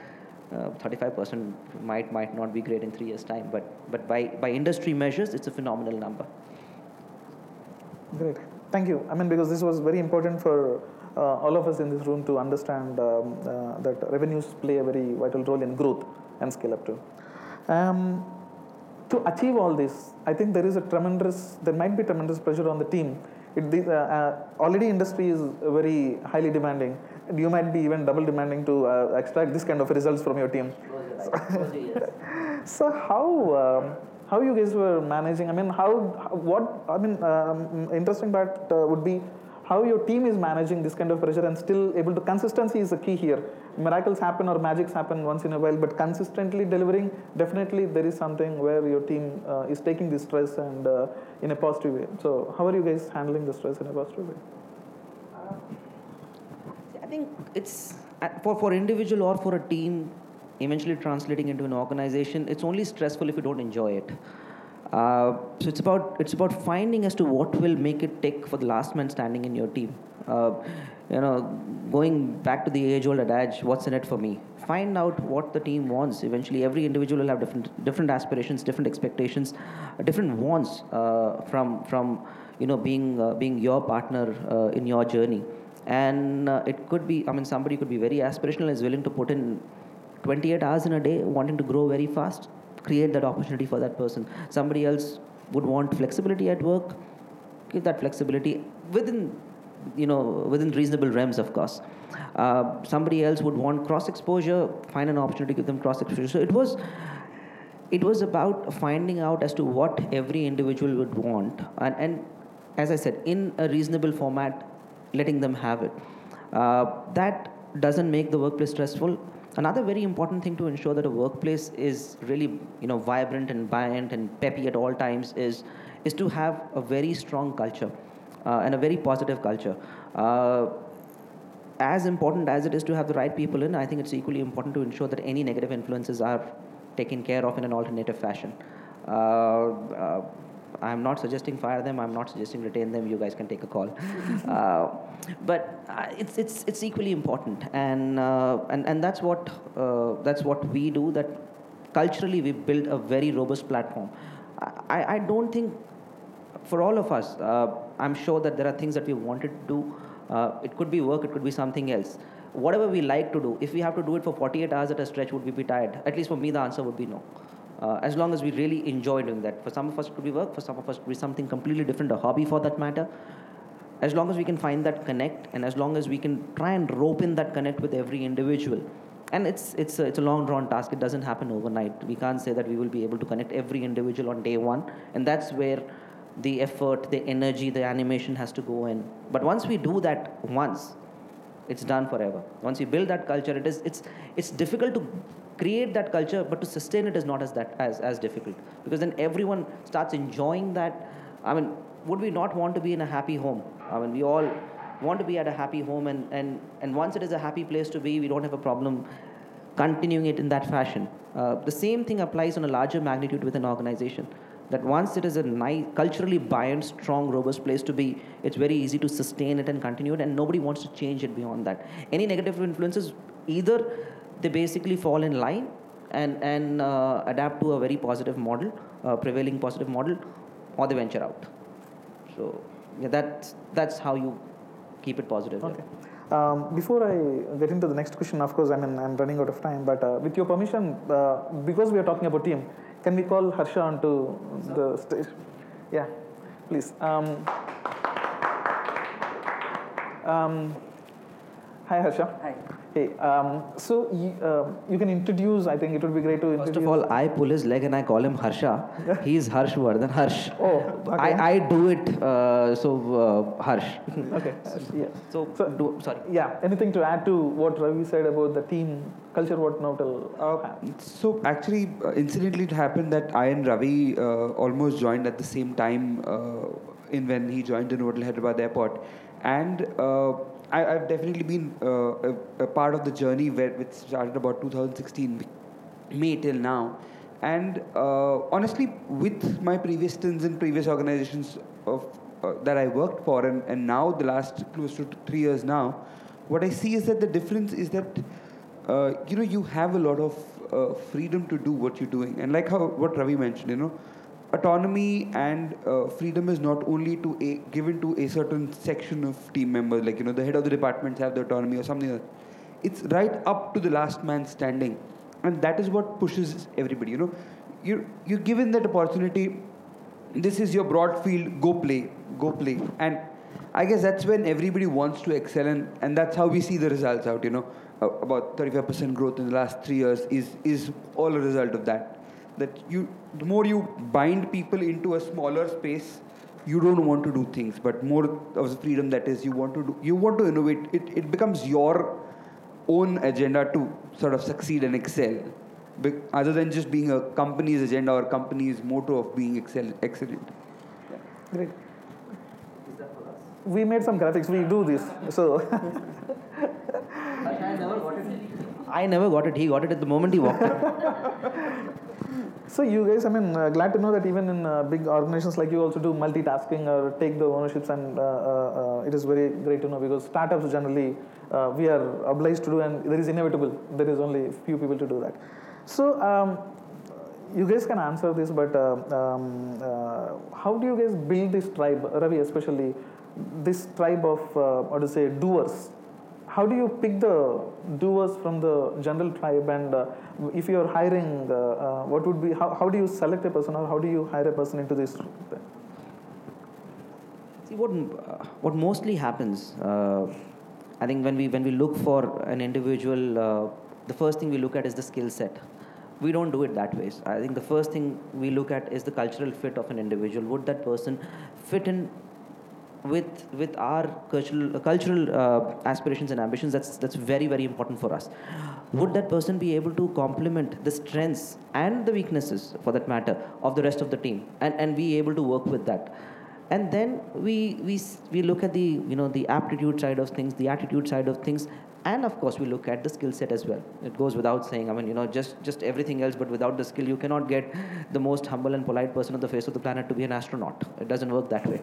35% might not be great in 3 years time, but by industry measures, it's a phenomenal number. Great, thank you. I mean, because this was very important for all of us in this room to understand that revenues play a very vital role in growth and scale up too. To achieve all this, I think there might be tremendous pressure on the team. Already industry is very highly demanding. You might be even double demanding to extract this kind of results from your team. So how you guys were managing? I mean, interesting part would be how your team is managing this kind of pressure and still able to. Consistency is the key here. Miracles happen or magics happen once in a while, but consistently delivering, definitely there is something where your team is taking this stress and in a positive way. So how are you guys handling the stress in a positive way? I think it's for individual or for a team, eventually translating into an organization, it's only stressful if you don't enjoy it. So it's about finding as to what will make it tick for the last man standing in your team. Going back to the age-old adage, what's in it for me? Find out what the team wants. Eventually, every individual will have different aspirations, different expectations, different wants from being your partner in your journey. And it could be, I mean, somebody could be very aspirational, is willing to put in 28 hours in a day, wanting to grow very fast. Create that opportunity for that person. Somebody else would want flexibility at work. Give that flexibility within reasonable realms, of course. Somebody else would want cross exposure. Find an opportunity to give them cross exposure. So it was about finding out as to what every individual would want, and as I said, in a reasonable format, letting them have it. That doesn't make the workplace stressful. Another very important thing to ensure that a workplace is really, vibrant and buoyant and peppy at all times is to have a very strong culture and a very positive culture. As important as it is to have the right people in, I think it's equally important to ensure that any negative influences are taken care of in an alternative fashion. I'm not suggesting fire them. I'm not suggesting retain them. You guys can take a call. But it's equally important, and that's what we do. That culturally we build a very robust platform. I don't think for all of us. I'm sure that there are things that we wanted to do. It could be work. It could be something else. Whatever we like to do. If we have to do it for 48 hours at a stretch, would we be tired? At least for me, the answer would be no. As long as we really enjoy doing that. For some of us, it could be work. For some of us, it could be something completely different, a hobby for that matter. As long as we can find that connect, and as long as we can try and rope in that connect with every individual. And it's a long drawn task. It doesn't happen overnight. We can't say that we will be able to connect every individual on day one. And that's where the effort, the energy, the animation has to go in. But once we do that once, it's done forever. Once we build that culture, it's difficult to create that culture, but to sustain it is not as difficult, because then everyone starts enjoying that. I mean, would we not want to be in a happy home? I mean, we all want to be at a happy home, and once it is a happy place to be, we don't have a problem continuing it in that fashion. The same thing applies on a larger magnitude with an organization. That once it is a nice, culturally buoyant, strong, robust place to be, it's very easy to sustain it and continue it, and nobody wants to change it beyond that. Any negative influences, either they basically fall in line and adapt to a very positive model, prevailing positive model, or they venture out. So yeah, that's how you keep it positive. Okay. Before I get into the next question, of course, I'm running out of time, but with your permission, because we are talking about team, can we call Harsha onto the stage? Yeah, please. Hi, Harsha. Hi. Hey, so you can introduce. I think it would be great to introduce. First of all, I pull his leg and I call him Harsha. He's Harshvardhan. Harsh. Oh, okay. I do it. Harsh. Okay. Yeah. Sorry. Yeah. Anything to add to what Ravi said about the team culture? What Notel? So actually, incidentally, it happened that I and Ravi almost joined at the same time when he joined the Notel Hyderabad Airport, and. I've definitely been a part of the journey which started about 2016 May till now, And honestly, with my previous stints in previous organizations that I worked for, and now the last close to 3 years now, what I see is that the difference is that you have a lot of freedom to do what you're doing, and like how what Ravi mentioned, autonomy and freedom is not only given to a certain section of team members, like the head of the departments have the autonomy or something like that. It's right up to the last man standing, and that is what pushes everybody. You're given that opportunity. This is your broad field. Go play, and I guess that's when everybody wants to excel, and that's how we see the results out. About 35% growth in the last 3 years is all a result of that. The more you bind people into a smaller space, you don't want to do things, but more of the freedom that is you want to innovate. It becomes your own agenda to sort of succeed and excel, other than just being a company's agenda or company's motto of being excellent. Yeah. Great. We made some graphics. We do this. So. I never got it. He got it at the moment he walked in. So you guys, glad to know that even in big organizations like you also do multitasking or take the ownerships, and it is very great to know, because startups generally we are obliged to do, and there is inevitable. There is only few people to do that. So you guys can answer this, but how do you guys build this tribe, Ravi especially, this tribe of doers? How do you pick the doers from the general tribe, and if you are hiring, what would be how do you select a person, or how do you hire a person into this? See, what mostly happens, I think when we look for an individual, the first thing we look at is the skill set. We don't do it that way. I think the first thing we look at is the cultural fit of an individual. Would that person fit in with our cultural aspirations and ambitions? That's very, very important for us. Would that person be able to complement the strengths and the weaknesses, for that matter, of the rest of the team, and be able to work with that? And then we look at the aptitude side of things, the attitude side of things, and of course we look at the skill set as well. It goes without saying. Just everything else, but without the skill, you cannot get the most humble and polite person on the face of the planet to be an astronaut. It doesn't work that way.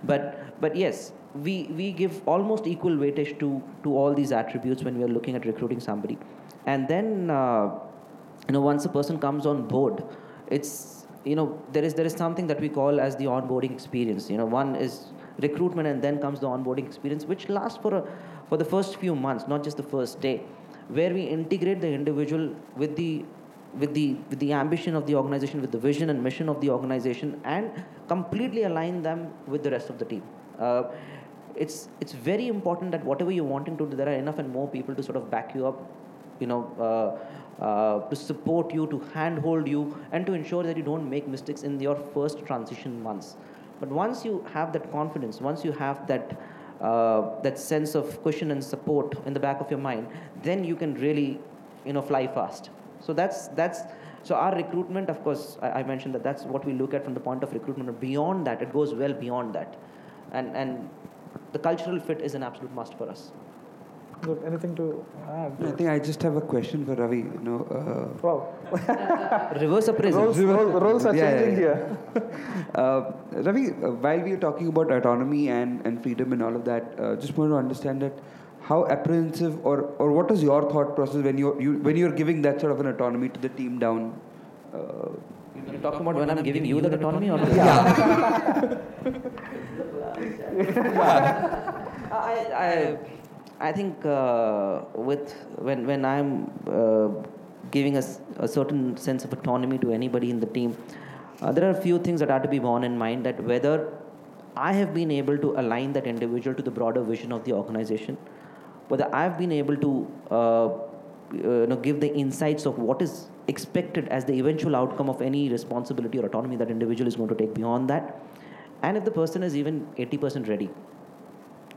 But yes, we give almost equal weightage to all these attributes when we are looking at recruiting somebody. And then once a person comes on board, it's there is something that we call as the onboarding experience. One is recruitment, and then comes the onboarding experience, which lasts for the first few months, not just the first day, where we integrate the individual with the ambition of the organization, with the vision and mission of the organization, and completely align them with the rest of the team. It's very important that whatever you're wanting to do, there are enough and more people to sort of back you up, to support you, to handhold you, and to ensure that you don't make mistakes in your first transition months. But once you have that confidence, once you have that sense of cushion and support in the back of your mind, then you can really fly fast. So so our recruitment, of course, I mentioned that's what we look at from the point of recruitment. But beyond that, it goes well beyond that, and the cultural fit is an absolute must for us. Good. Anything to add? I think I just have a question for Ravi. Wow. Reverse appraisal. Roles are changing here. Ravi, while we are talking about autonomy and freedom and all of that, just want to understand that how apprehensive or what is your thought process when you're giving that sort of an autonomy to the team down? You're talking about when I'm giving you the autonomy, or I think when I'm giving a certain sense of autonomy to anybody in the team, there are a few things that are to be borne in mind, that whether I have been able to align that individual to the broader vision of the organization, whether I've been able to give the insights of what is expected as the eventual outcome of any responsibility or autonomy that individual is going to take beyond that, and if the person is even 80% ready,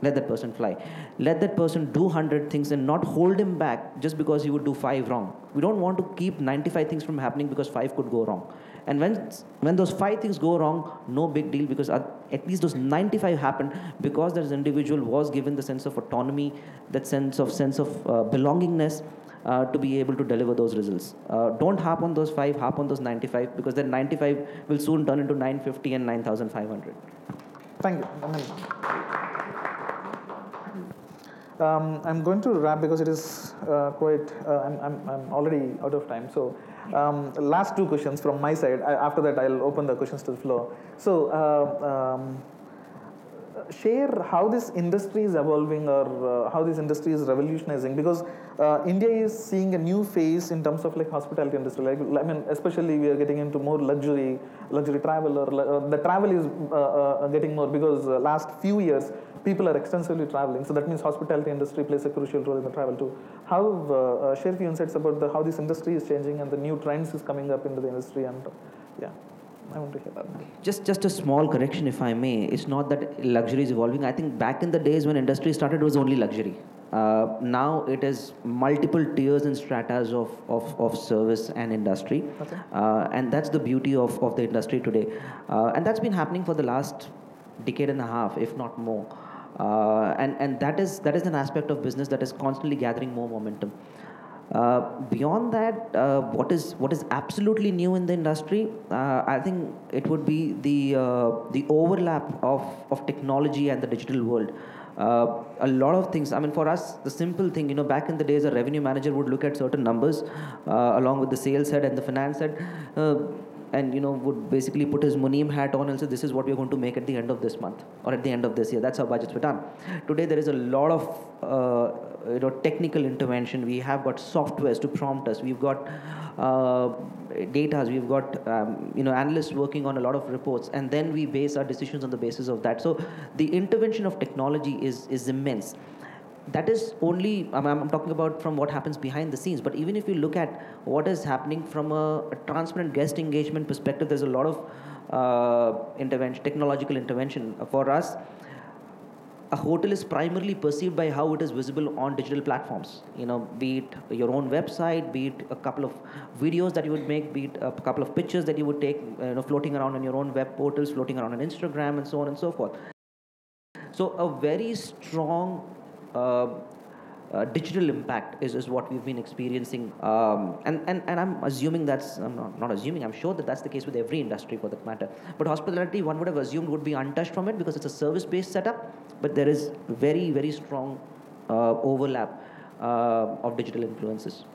let that person fly. Let that person do 100 things and not hold him back just because he would do 5 wrong. We don't want to keep 95 things from happening because 5 could go wrong. And when those 5 things go wrong, no big deal, because at least those 95 happened because that individual was given the sense of autonomy, that sense of belongingness, to be able to deliver those results. Don't harp on those 5, harp on those 95, because that 95 will soon turn into 950 and 9,500. Thank you. I'm going to wrap because it is quite. I'm already out of time. So, last 2 questions from my side. After that, I'll open the questions to the floor. So, share how this industry is evolving, or how this industry is revolutionizing, because India is seeing a new phase in terms of like hospitality industry. Like, I mean, especially we are getting into more luxury travel, or the travel is getting more, because last few years people are extensively traveling. So that means hospitality industry plays a crucial role in the travel too. How share a few insights about how this industry is changing and the new trends is coming up into the industry, and yeah. I want to hear that. Just a small correction, if I may. It's not that luxury is evolving. I think back in the days when industry started, it was only luxury. Now it is multiple tiers and stratas of service and industry. Okay. And that's the beauty of the industry today. And that's been happening for the last decade and a half, if not more. And that is an aspect of business that is constantly gathering more momentum. Beyond that, what is absolutely new in the industry, I think it would be the overlap of technology and the digital world. A lot of things. I mean, for us, the simple thing, back in the days, a revenue manager would look at certain numbers along with the sales head and the finance head, and would basically put his Muneem hat on and say, this is what we're going to make at the end of this month or at the end of this year. That's how budgets were done. Today, there is a lot of technical intervention. We have got softwares to prompt us. We've got data. We've got analysts working on a lot of reports, and then we base our decisions on the basis of that. So the intervention of technology is immense. That is only, I'm talking about from what happens behind the scenes, but even if you look at what is happening from a transparent guest engagement perspective, there's a lot of technological intervention. For us, a hotel is primarily perceived by how it is visible on digital platforms. Be it your own website, be it a couple of videos that you would make, be it a couple of pictures that you would take, floating around on your own web portals, floating around on Instagram, and so on and so forth. So a very strong digital impact is what we've been experiencing, and I'm assuming I'm not assuming, I'm sure that's the case with every industry for that matter. But hospitality, one would have assumed, would be untouched from it because it's a service-based setup, but there is very, very strong overlap of digital influences.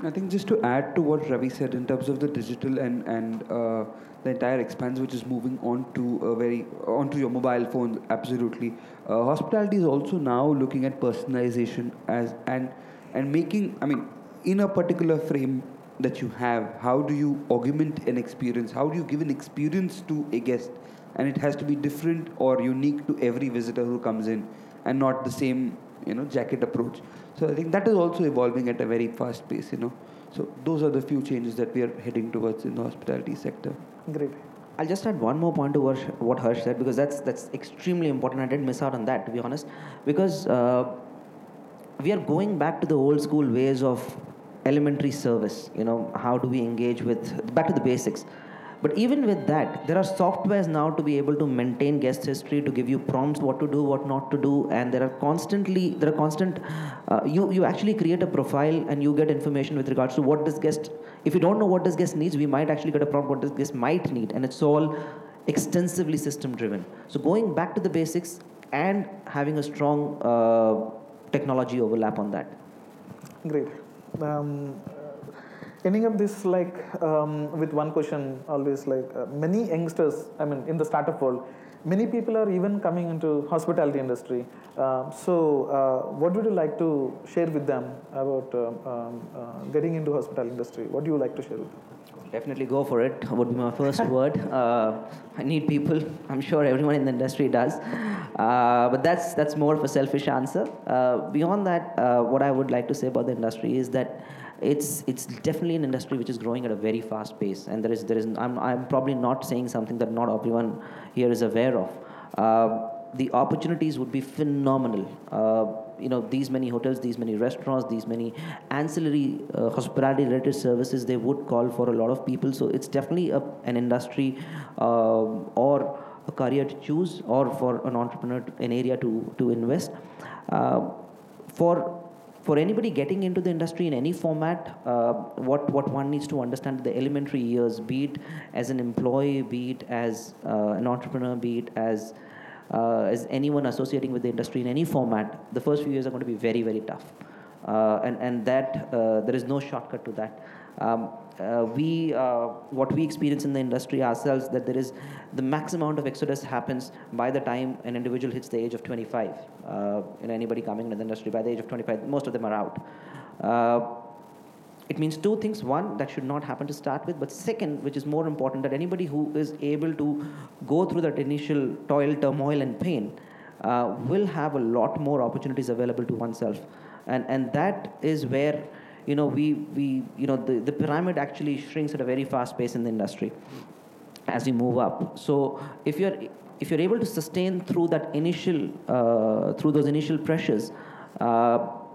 I think just to add to what Ravi said in terms of the digital and the entire expanse which is moving onto your mobile phone, absolutely. Hospitality is also now looking at personalization and making, in a particular frame that you have, how do you augment an experience? How do you give an experience to a guest? And it has to be different or unique to every visitor who comes in, and not the same jacket approach. So I think that is also evolving at a very fast pace. So those are the few changes that we are heading towards in the hospitality sector. Great. I'll just add one more point to what Harsh said, because that's extremely important. I didn't miss out on that, to be honest, because we are going back to the old school ways of elementary service. How do we engage back to the basics? But even with that, there are softwares now to be able to maintain guest history, to give you prompts what to do, what not to do, and there are constant. You actually create a profile and you get information with regards to what this guest. If you don't know what this guest needs, we might actually get a prompt what this guest might need, and it's all extensively system driven. So going back to the basics and having a strong technology overlap on that. Great. Ending up this with one question, always many youngsters, in the startup world, many people are even coming into hospitality industry. So what would you like to share with them about getting into hospitality industry? What do you like to share with them? Definitely go for it would be my first word. I need people. I'm sure everyone in the industry does. But that's more of a selfish answer. Beyond that, what I would like to say about the industry is that it's definitely an industry which is growing at a very fast pace, and there is I'm probably not saying something that not everyone here is aware of. The opportunities would be phenomenal. these many hotels, these many restaurants, these many ancillary hospitality related services, they would call for a lot of people. So it's definitely an industry or a career to choose, or for an entrepreneur, an area to invest. For anybody getting into the industry in any format, what one needs to understand the elementary years, be it as an employee, be it as an entrepreneur, be it as anyone associating with the industry in any format, the first few years are going to be very, very tough. And that there is no shortcut to that. What we experience in the industry ourselves, that there is the maximum amount of exodus happens by the time an individual hits the age of 25. Anybody coming into the industry by the age of 25, most of them are out. It means two things. One, that should not happen to start with. But second, which is more important, that anybody who is able to go through that initial toil, turmoil, and pain will have a lot more opportunities available to oneself. And that is where the pyramid actually shrinks at a very fast pace in the industry as you move up. So if you're able to sustain through that through those initial pressures,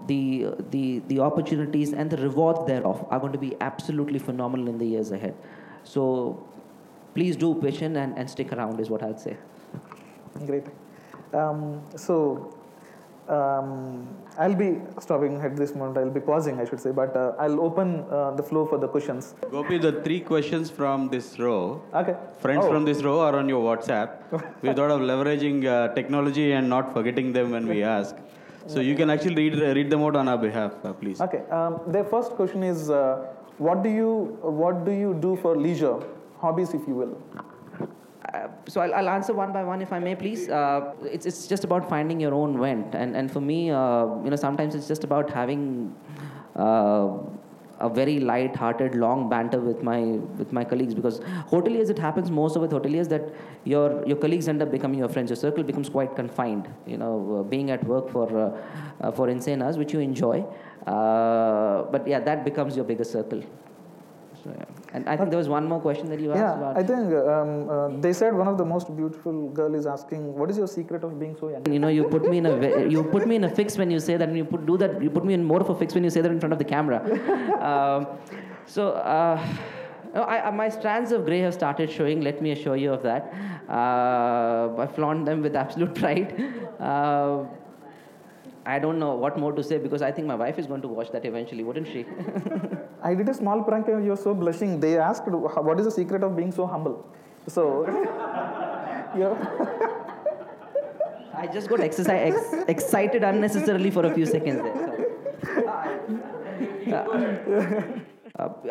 the opportunities and the rewards thereof are going to be absolutely phenomenal in the years ahead. So please do pitch in and stick around is what I'll say. Great. I'll be stopping at this moment. I'll be pausing, I should say, but I'll open the floor for the questions. Gopi, the 3 questions from this row. Okay. Friends from this row are on your WhatsApp. We thought of leveraging technology and not forgetting them when we ask. So you can actually read them out on our behalf, please. Okay. Their first question is, what do you do for leisure, hobbies, if you will? So I'll answer one by one, if I may, please. It's just about finding your own vent, and for me, sometimes it's just about having a very light-hearted, long banter with my colleagues. Because hoteliers, it happens most of with hoteliers that your colleagues end up becoming your friends. Your circle becomes quite confined. Being at work for insane hours, which you enjoy, but yeah, that becomes your bigger circle. So, yeah. And I think there was one more question that you asked about. I think they said one of the most beautiful girl is asking, what is your secret of being so young? You put me in a fix when you say that, and you put me in more of a fix when you say that in front of the camera. My strands of grey have started showing, let me assure you of that. I flaunt them with absolute pride. I don't know what more to say, because I think my wife is going to watch that eventually, wouldn't she? I did a small prank and you're so blushing. They asked, what is the secret of being so humble? So, I just got excited unnecessarily for a few seconds there.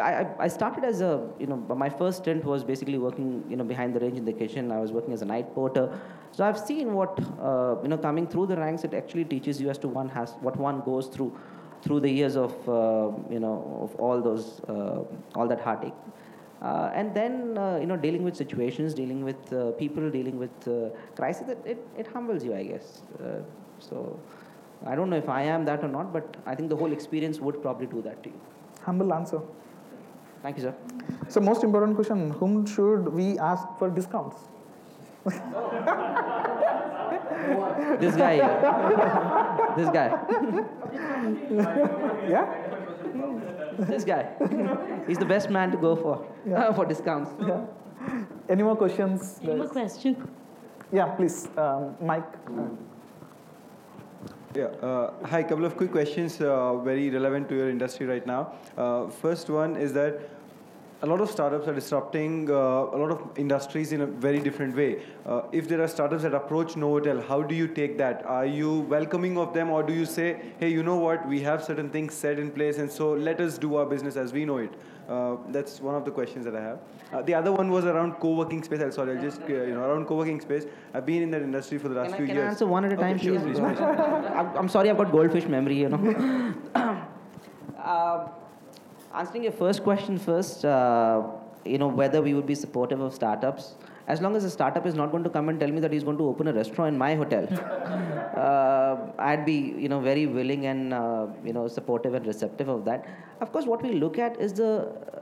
I started as my first stint was basically working, behind the range in the kitchen. I was working as a night porter. So I've seen what, coming through the ranks, it actually teaches you as to what one goes through the years of, of all those, all that heartache. And then, dealing with situations, dealing with people, dealing with crisis, it humbles you, I guess. So I don't know if I am that or not, but I think the whole experience would probably do that to you. Humble answer. Thank you, sir. So most important question, whom should we ask for discounts? This guy here. This guy. Yeah? This guy. He's the best man to go for discounts. Yeah. Any more questions? Any more question? Yeah, please. Mike. Yeah. Hi, couple of quick questions very relevant to your industry right now. First one is that a lot of startups are disrupting a lot of industries in a very different way. If there are startups that approach Novotel, how do you take that? Are you welcoming of them, or do you say, hey, you know what, we have certain things set in place, and so let us do our business as we know it? That's one of the questions that I have. The other one was around co-working space. I'll just, around co-working space. I've been in that industry for the last few years. Can I answer one at a time, okay, please? Sure, please. I'm sorry, I've got goldfish memory, Answering your first question first, whether we would be supportive of startups. As long as a startup is not going to come and tell me that he's going to open a restaurant in my hotel, I'd be, very willing and, supportive and receptive of that. Of course, what we look at is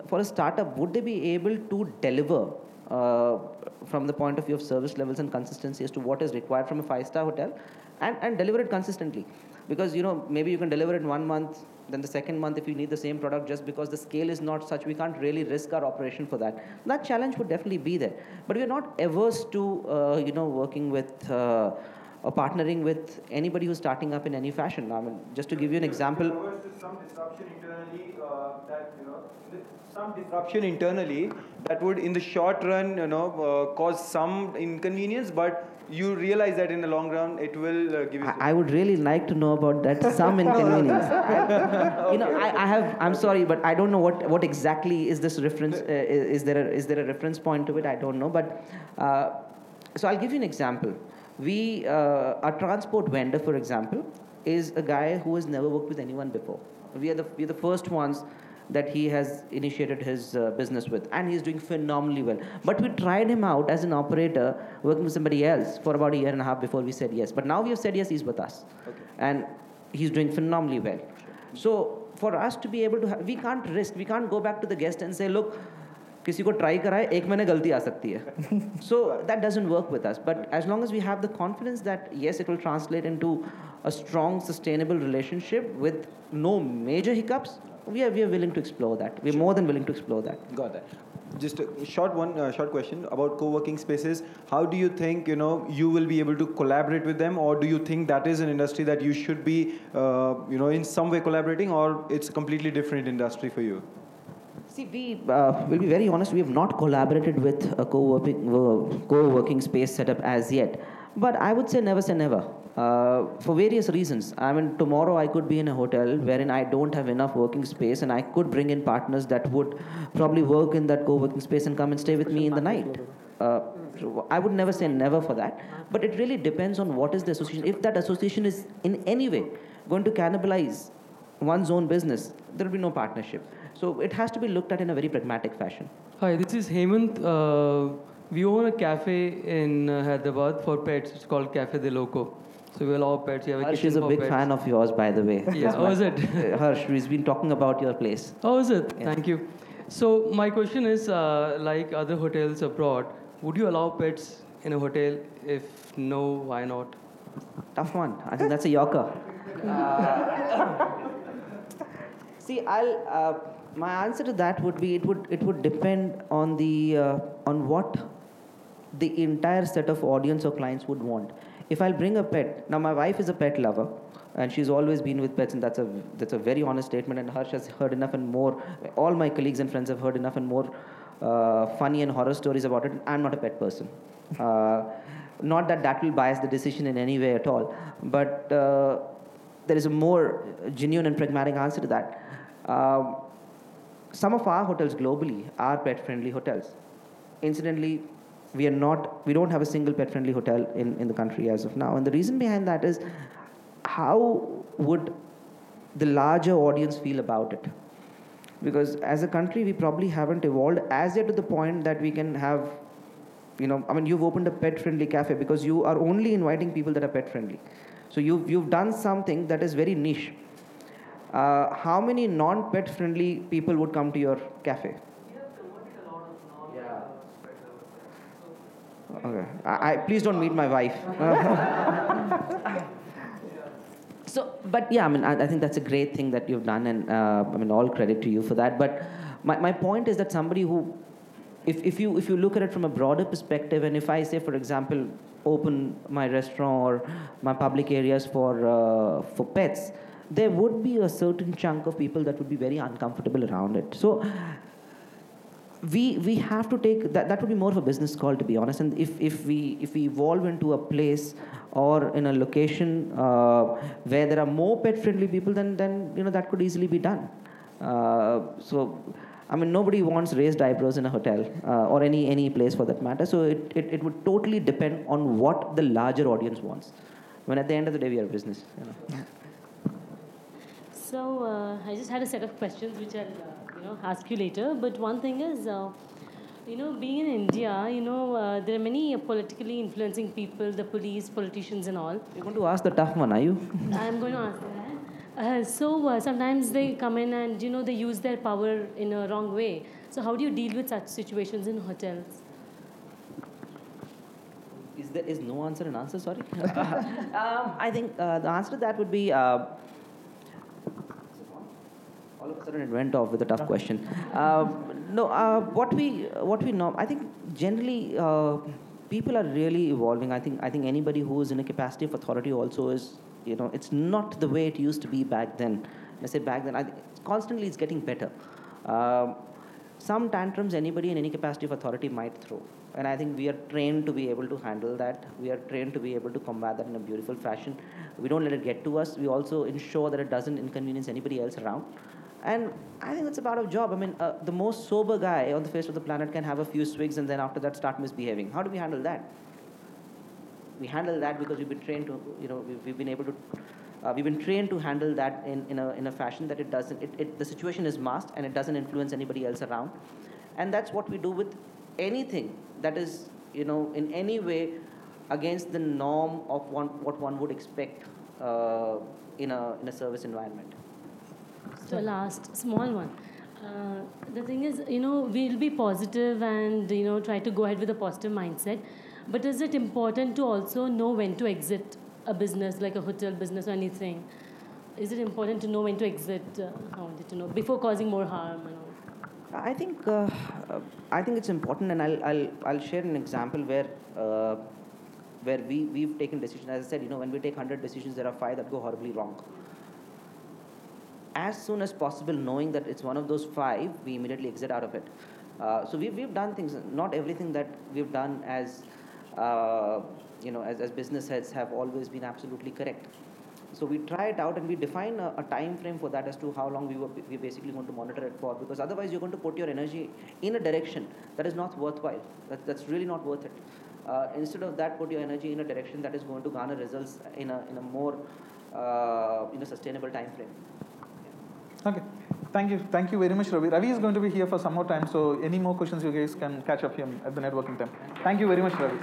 for a startup, would they be able to deliver from the point of view of service levels and consistency as to what is required from a 5-star hotel and deliver it consistently. Because, maybe you can deliver it 1 month, then the second month if you need the same product, just because the scale is not such, we can't really risk our operation for that. That challenge would definitely be there. But we are not averse to, working with or partnering with anybody who's starting up in any fashion. I mean, just to give you an example. Some disruption internally some disruption internally that would in the short run cause some inconvenience, but you realize that in the long run it will give you I would really like to know about that, some inconvenience. I'm sorry, but I don't know what exactly is this reference. Is there a reference point to it? I don't know. But so I'll give you an example. Our transport vendor, for example, is a guy who has never worked with anyone before. We're the first ones that he has initiated his business with, and he's doing phenomenally well. But we tried him out as an operator working with somebody else for about a year and a half before we said yes. But now we have said yes, he's with us. Okay. And he's doing phenomenally well. So for us to be able to we can't risk, we can't go back to the guest and say, look, किसी को try कराए, एक महीने गलती आ सकती है. So that doesn't work with us. But as long as we have the confidence that yes, it will translate into a strong, sustainable relationship with no major hiccups, we are willing to explore that. We're more than willing to explore that. Got that. Just a short question about co-working spaces. How do you think you will be able to collaborate with them, or do you think that is an industry that you should be in some way collaborating, or it's a completely different industry for you? See, we will be very honest. We have not collaborated with a co-working space setup as yet. But I would say never. For various reasons. I mean, tomorrow I could be in a hotel wherein I don't have enough working space, and I could bring in partners that would probably work in that co-working space and come and stay with me in the night. So I would never say never for that. But it really depends on what is the association. If that association is in any way going to cannibalize one's own business, there will be no partnership. So it has to be looked at in a very pragmatic fashion. Hi, this is Hemant. We own a cafe in Hyderabad for pets. It's called Cafe De Loco. So we allow pets. We have a Harsh kitchen is a for big pets. fan of yours, by the way. Yeah, how is it? Harsh, he's been talking about your place. How is it? Yeah. Thank you. So my question is, like other hotels abroad, would you allow pets in a hotel? If no, why not? Tough one. I think that's a yorker. See, my answer to that would be it would depend on on what the entire set of audience or clients would want. If I'll bring a pet, now my wife is a pet lover, and she's always been with pets, and that's a very honest statement. And Harsh has heard enough and more. All my colleagues and friends have heard enough and more funny and horror stories about it. I'm not a pet person. Not that will bias the decision in any way at all, but there is a more genuine and pragmatic answer to that. Some of our hotels globally are pet-friendly hotels. Incidentally, we don't have a single pet-friendly hotel in the country as of now. And the reason behind that is, how would the larger audience feel about it? Because as a country, we probably haven't evolved as yet to the point that we can have, you've opened a pet-friendly cafe because you are only inviting people that are pet-friendly. So you've done something that is very niche. How many non-pet friendly people would come to your cafe? We have converted a lot of Okay. Please don't meet my wife. So, but yeah, I think that's a great thing that you've done, and all credit to you for that. But my point is that somebody who, if you look at it from a broader perspective, and if I say, for example, open my restaurant or my public areas for pets, there would be a certain chunk of people that would be very uncomfortable around it. So we have to take that would be more of a business call, to be honest. And if we evolve into a place or in a location where there are more pet friendly people, then that could easily be done. So nobody wants raised eyebrows in a hotel or any place for that matter. So it would totally depend on what the larger audience wants. When at the end of the day, we are a business. So I just had a set of questions which I'll ask you later. But one thing is, being in India, there are many politically influencing people, the police, politicians, and all. You're going to ask the tough one, are you? I'm going to ask that. So sometimes they come in and they use their power in a wrong way. So how do you deal with such situations in hotels? Is there is no answer and answer? Sorry. I think the answer to that would be. All of a sudden, it went off with a tough question. No, what we know, I think generally people are really evolving. I think anybody who is in a capacity of authority also is, it's not the way it used to be back then. When I say back then, I think constantly it's getting better. Some tantrums anybody in any capacity of authority might throw. And I think we are trained to be able to handle that. We are trained to be able to combat that in a beautiful fashion. We don't let it get to us. We also ensure that it doesn't inconvenience anybody else around. And I think that's about our job. I mean, the most sober guy on the face of the planet can have a few swigs and then after that start misbehaving. How do we handle that? We handle that because we've been trained to, we've been able to, we've been trained to handle that in a fashion that it doesn't, the situation is masked and it doesn't influence anybody else around. And that's what we do with anything that is, in any way against the norm of what one would expect in a service environment. So last small one. The thing is, we'll be positive and try to go ahead with a positive mindset. But is it important to also know when to exit a business, like a hotel business or anything? Is it important to know when to exit? I wanted to know before causing more harm and all. I think it's important, and I'll share an example where we've taken decisions. As I said, when we take 100 decisions, there are 5 that go horribly wrong. As soon as possible, knowing that it's one of those 5, we immediately exit out of it. So we've done things. Not everything that we've done as business heads have always been absolutely correct. So we try it out and we define a time frame for that as to how long we're basically going to monitor it for, because otherwise you're going to put your energy in a direction that is not worthwhile. That's really not worth it. Instead of that, put your energy in a direction that is going to garner results in a more sustainable time frame. Okay. Thank you very much, Ravi. Ravi is going to be here for some more time, so any more questions you guys can catch up him at the networking time. Thank you very much, Ravi.